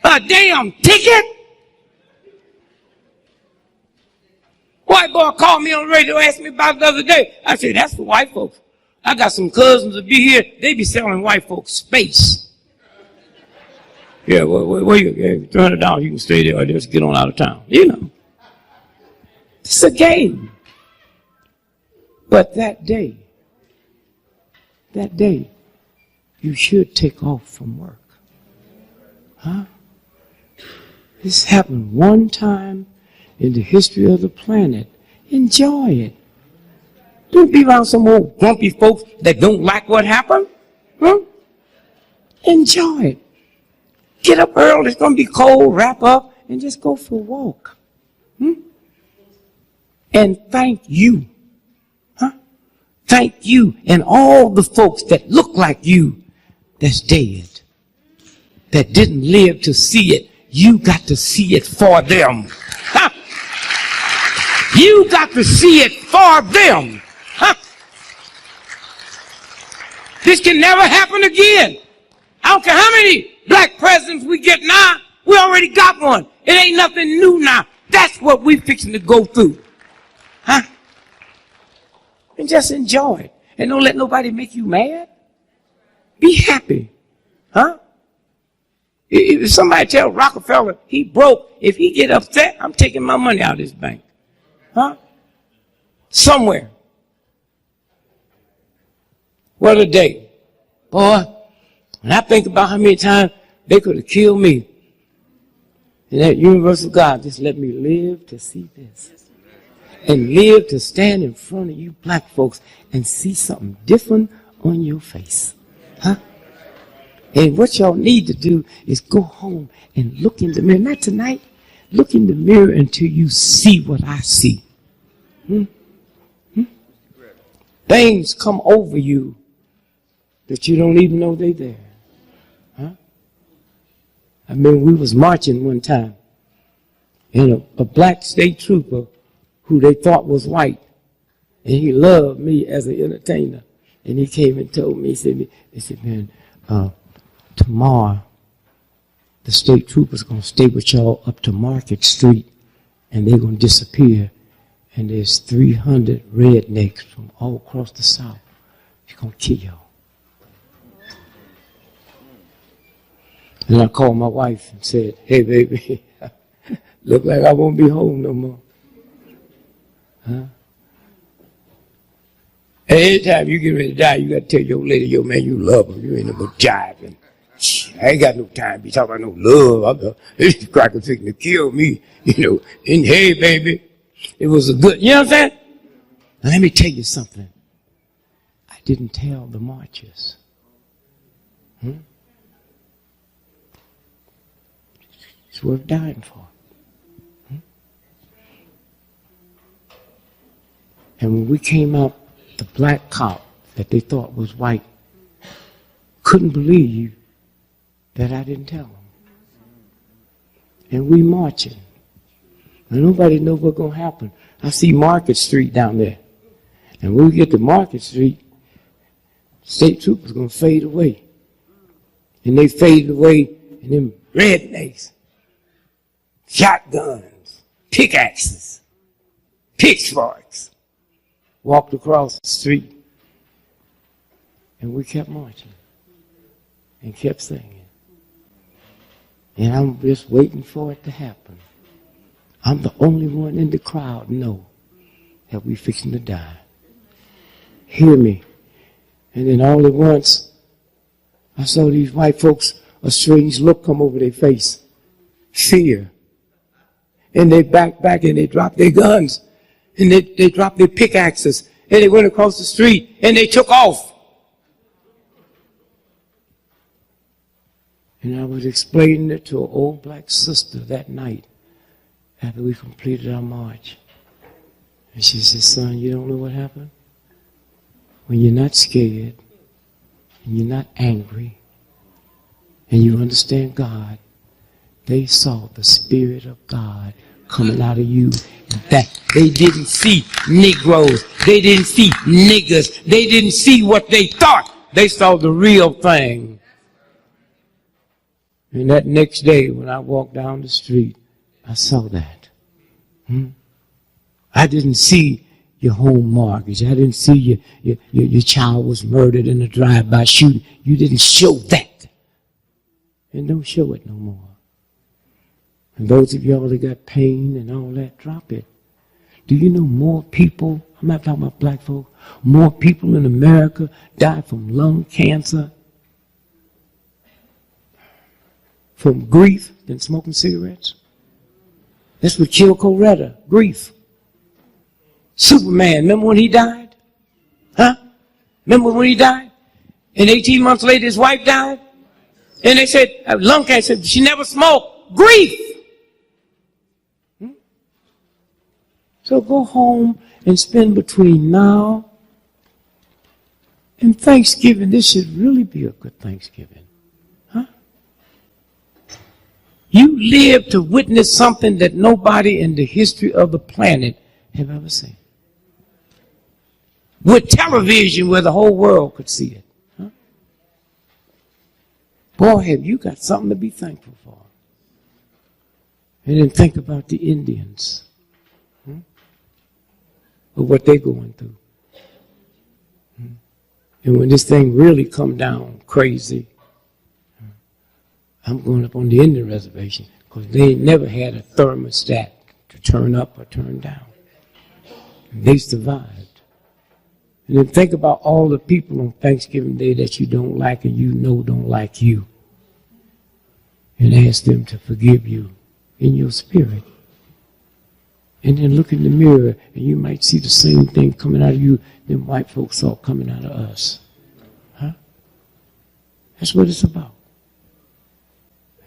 A damn ticket? White boy called me on the radio, asked me about it the other day. I said, that's for white folks. I got some cousins that be here. They be selling white folks space. Yeah, well, you $300, you can stay there or just get on out of town. You know. It's a game. But that day, you should take off from work. Huh? This happened one time in the history of the planet. Enjoy it. Don't be around some old grumpy folks that don't like what happened. Huh? Enjoy it. Get up early. It's going to be cold. Wrap up and just go for a walk. And thank you. Huh? thank you and all the folks that look like you that's dead, that didn't live to see it. You got to see it for them. Huh? You got to see it for them. Huh? This can never happen again. I don't care how many black presidents we get now. We already got one. It ain't nothing new now. That's what we fixing to go through. Huh? And just enjoy it. And don't let nobody make you mad. Be happy. Huh? If somebody tell Rockefeller he broke, if he get upset, I'm taking my money out of his bank. Huh? Somewhere. What a day. Boy, when I think about how many times they could have killed me, and that universal God just let me live to see this. And live to stand in front of you black folks and see something different on your face. Huh? And what y'all need to do is go home and look in the mirror. Not tonight. Look in the mirror until you see what I see. Things come over you that you don't even know they're there. Huh? I mean, we was marching one time, and a black state trooper who they thought was white, and he loved me as an entertainer, and he came and told me, he said, man, tomorrow the state troopers going to stay with y'all up to Market Street, and they're going to disappear, and there's 300 rednecks from all across the South. He's going to kill y'all. And I called my wife and said, hey, baby, look like I won't be home no more. Huh? And anytime you get ready to die, you got to tell your lady, yo, man, you love her. You ain't no more jiving. I ain't got no time to be talking about no love. This cracker fixing to kill me, you know. And hey, baby, it was a good, you know what I'm saying? Now, let me tell you something. I didn't tell the marchers. It's worth dying for. And when we came out, the black cop that they thought was white couldn't believe that I didn't tell them. And we marching. And nobody knows what's going to happen. I see Market Street down there. And when we get to Market Street, state troopers going to fade away. And they faded away, and them rednecks, shotguns, pickaxes, pitchforks, walked across the street. And we kept marching and kept singing. And I'm just waiting for it to happen. I'm the only one in the crowd know that we fixing to die. Hear me. And then all at once, I saw these white folks, a strange look come over their face. Fear. And they backed back and they dropped their guns. And they dropped their pickaxes. And they went across the street and they took off. And I was explaining it to an old black sister that night after we completed our march. And she said, son, you don't know what happened? When you're not scared, and you're not angry, and you understand God, they saw the Spirit of God coming out of you. That they didn't see Negroes. They didn't see niggers. They didn't see what they thought. They saw the real thing. And that next day when I walked down the street, I saw that. I didn't see your home mortgage. I didn't see your child was murdered in a drive-by shooting. You didn't show that. And don't show it no more. And those of y'all that got pain and all that, drop it. Do you know more people, I'm not talking about black folk, more people in America die from lung cancer, from grief, than smoking cigarettes? That's what killed Coretta, grief. Superman, remember when he died? Huh? Remember when he died? And 18 months later his wife died? And they said, lung cancer, she never smoked. Grief! So go home and spend between now And Thanksgiving, this should really be a good Thanksgiving. Huh? You live to witness something that nobody in the history of the planet have ever seen. With television where the whole world could see it. Huh? Boy, have you got something to be thankful for. And then think about the Indians. Of what they're going through. And when this thing really come down crazy, I'm going up on the Indian reservation because they ain't never had a thermostat to turn up or turn down. And they survived. And then think about all the people on Thanksgiving Day that you don't like and you know don't like you. And ask them to forgive you in your spirit. And then look in the mirror and you might see the same thing coming out of you them white folks saw coming out of us. Huh? That's what it's about.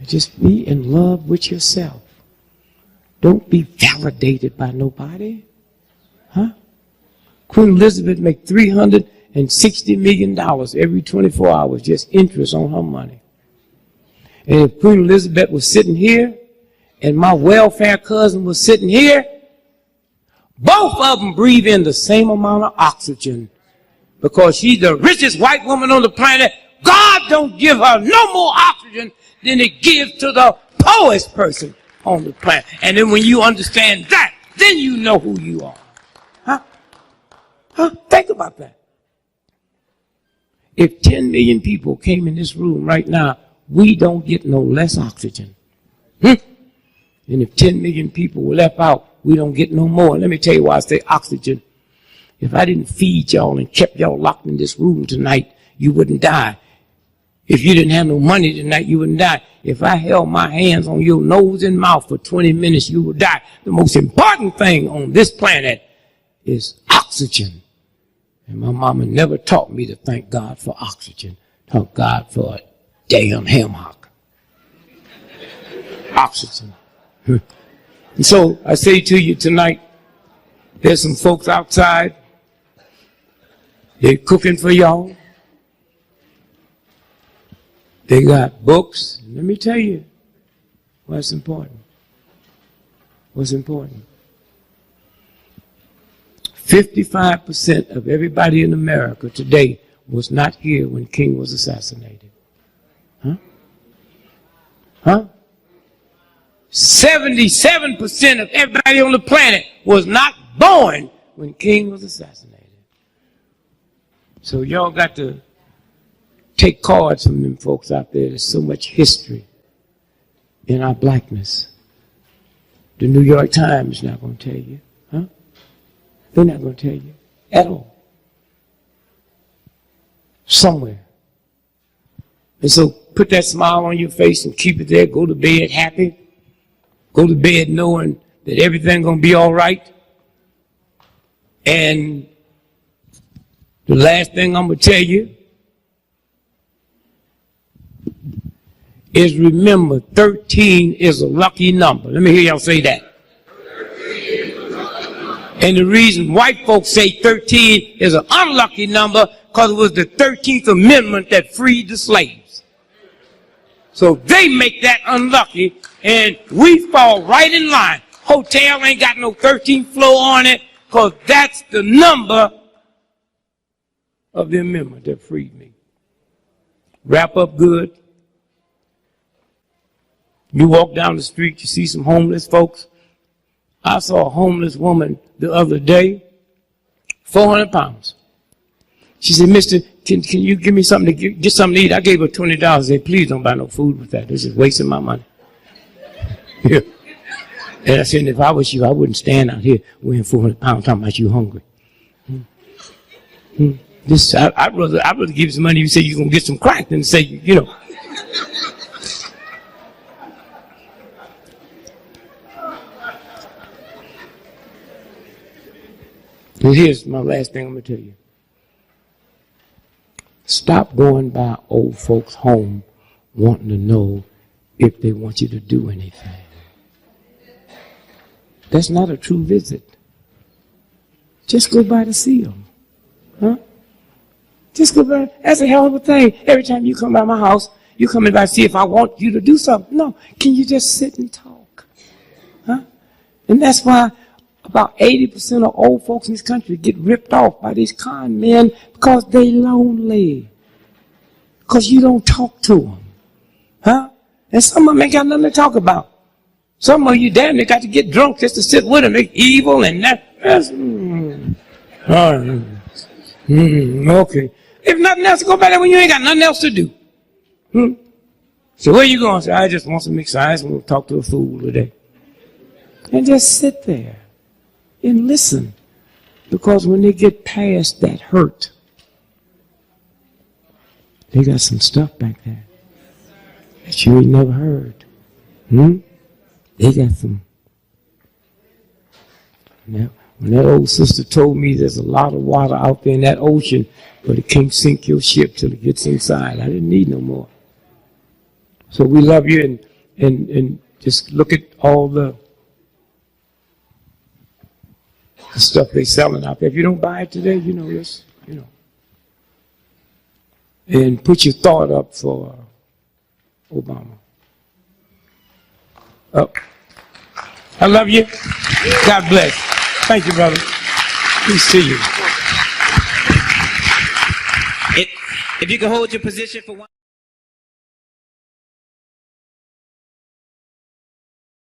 Just be in love with yourself. Don't be validated by nobody. Huh? Queen Elizabeth made $360 million every 24 hours, just interest on her money. And if Queen Elizabeth was sitting here and my welfare cousin was sitting here, both of them breathe in the same amount of oxygen because she's the richest white woman on the planet. God don't give her no more oxygen than it gives to the poorest person on the planet. And then when you understand that, then you know who you are. Huh? Huh? Think about that. If 10 million people came in this room right now, we don't get no less oxygen. And if 10 million people were left out, we don't get no more. Let me tell you why I say oxygen. If I didn't feed y'all and kept y'all locked in this room tonight, you wouldn't die. If you didn't have no money tonight, you wouldn't die. If I held my hands on your nose and mouth for 20 minutes, you would die. The most important thing on this planet is oxygen. And my mama never taught me to thank God for oxygen. Thank God for a damn ham hock. Oxygen. And so I say to you tonight, there's some folks outside. They're cooking for y'all. They got books. Let me tell you what's important. What's important. 55% of everybody in America today was not here when King was assassinated. Huh? Huh? 77% of everybody on the planet was not born when King was assassinated. So y'all got to take cards from them folks out there. There's so much history in our blackness. The New York Times is not going to tell you. Huh? They're not going to tell you at all. Somewhere. And so put that smile on your face and keep it there. Go to bed happy. Go to bed knowing that everything's going to be all right. And the last thing I'm going to tell you is remember 13 is a lucky number. Let me hear y'all say that. And the reason white folks say 13 is an unlucky number because it was the 13th Amendment that freed the slaves. So they make that unlucky, and we fall right in line. Hotel ain't got no 13th floor on it because that's the number of the amendment that freed me. Wrap up good. You walk down the street, you see some homeless folks. I saw a homeless woman the other day, 400 pounds. She said, "Mister, can you give me something to get something to eat?" I gave her $20. I said, "Please don't buy no food with that. This is wasting my money." Yeah. And I said, if I was you, I wouldn't stand out here weighing 400 pounds talking about you hungry. I'd rather give you some money. You say you're gonna get some crack than say, you know. And here's my last thing I'm going to tell you. Stop going by old folks' home wanting to know if they want you to do anything. That's not a true visit. Just go by to see them. Huh? Just go back. That's a hell of a thing. Every time you come by my house, you come in by to see if I want you to do something. No. Can you just sit and talk? Huh? And that's why about 80% of old folks in this country get ripped off by these con men because they lonely. Because you don't talk to them. Huh? And some of them ain't got nothing to talk about. Some of you damn near got to get drunk just to sit with them. Make evil and that. Okay. If nothing else, go back there when you ain't got nothing else to do. So where you going? Say, I just want some exercise. I'm going to talk to a fool today. And just sit there and listen. Because when they get past that hurt, they got some stuff back there that you ain't never heard. They got some. Now, when that old sister told me there's a lot of water out there in that ocean, but it can't sink your ship till it gets inside, I didn't need no more. So we love you, and just look at all the stuff they selling out there. If you don't buy it today, you know this, you know. And put your thought up for Obama. Up. I love you. God bless. Thank you, brother. Peace to you. If you can hold your position for one.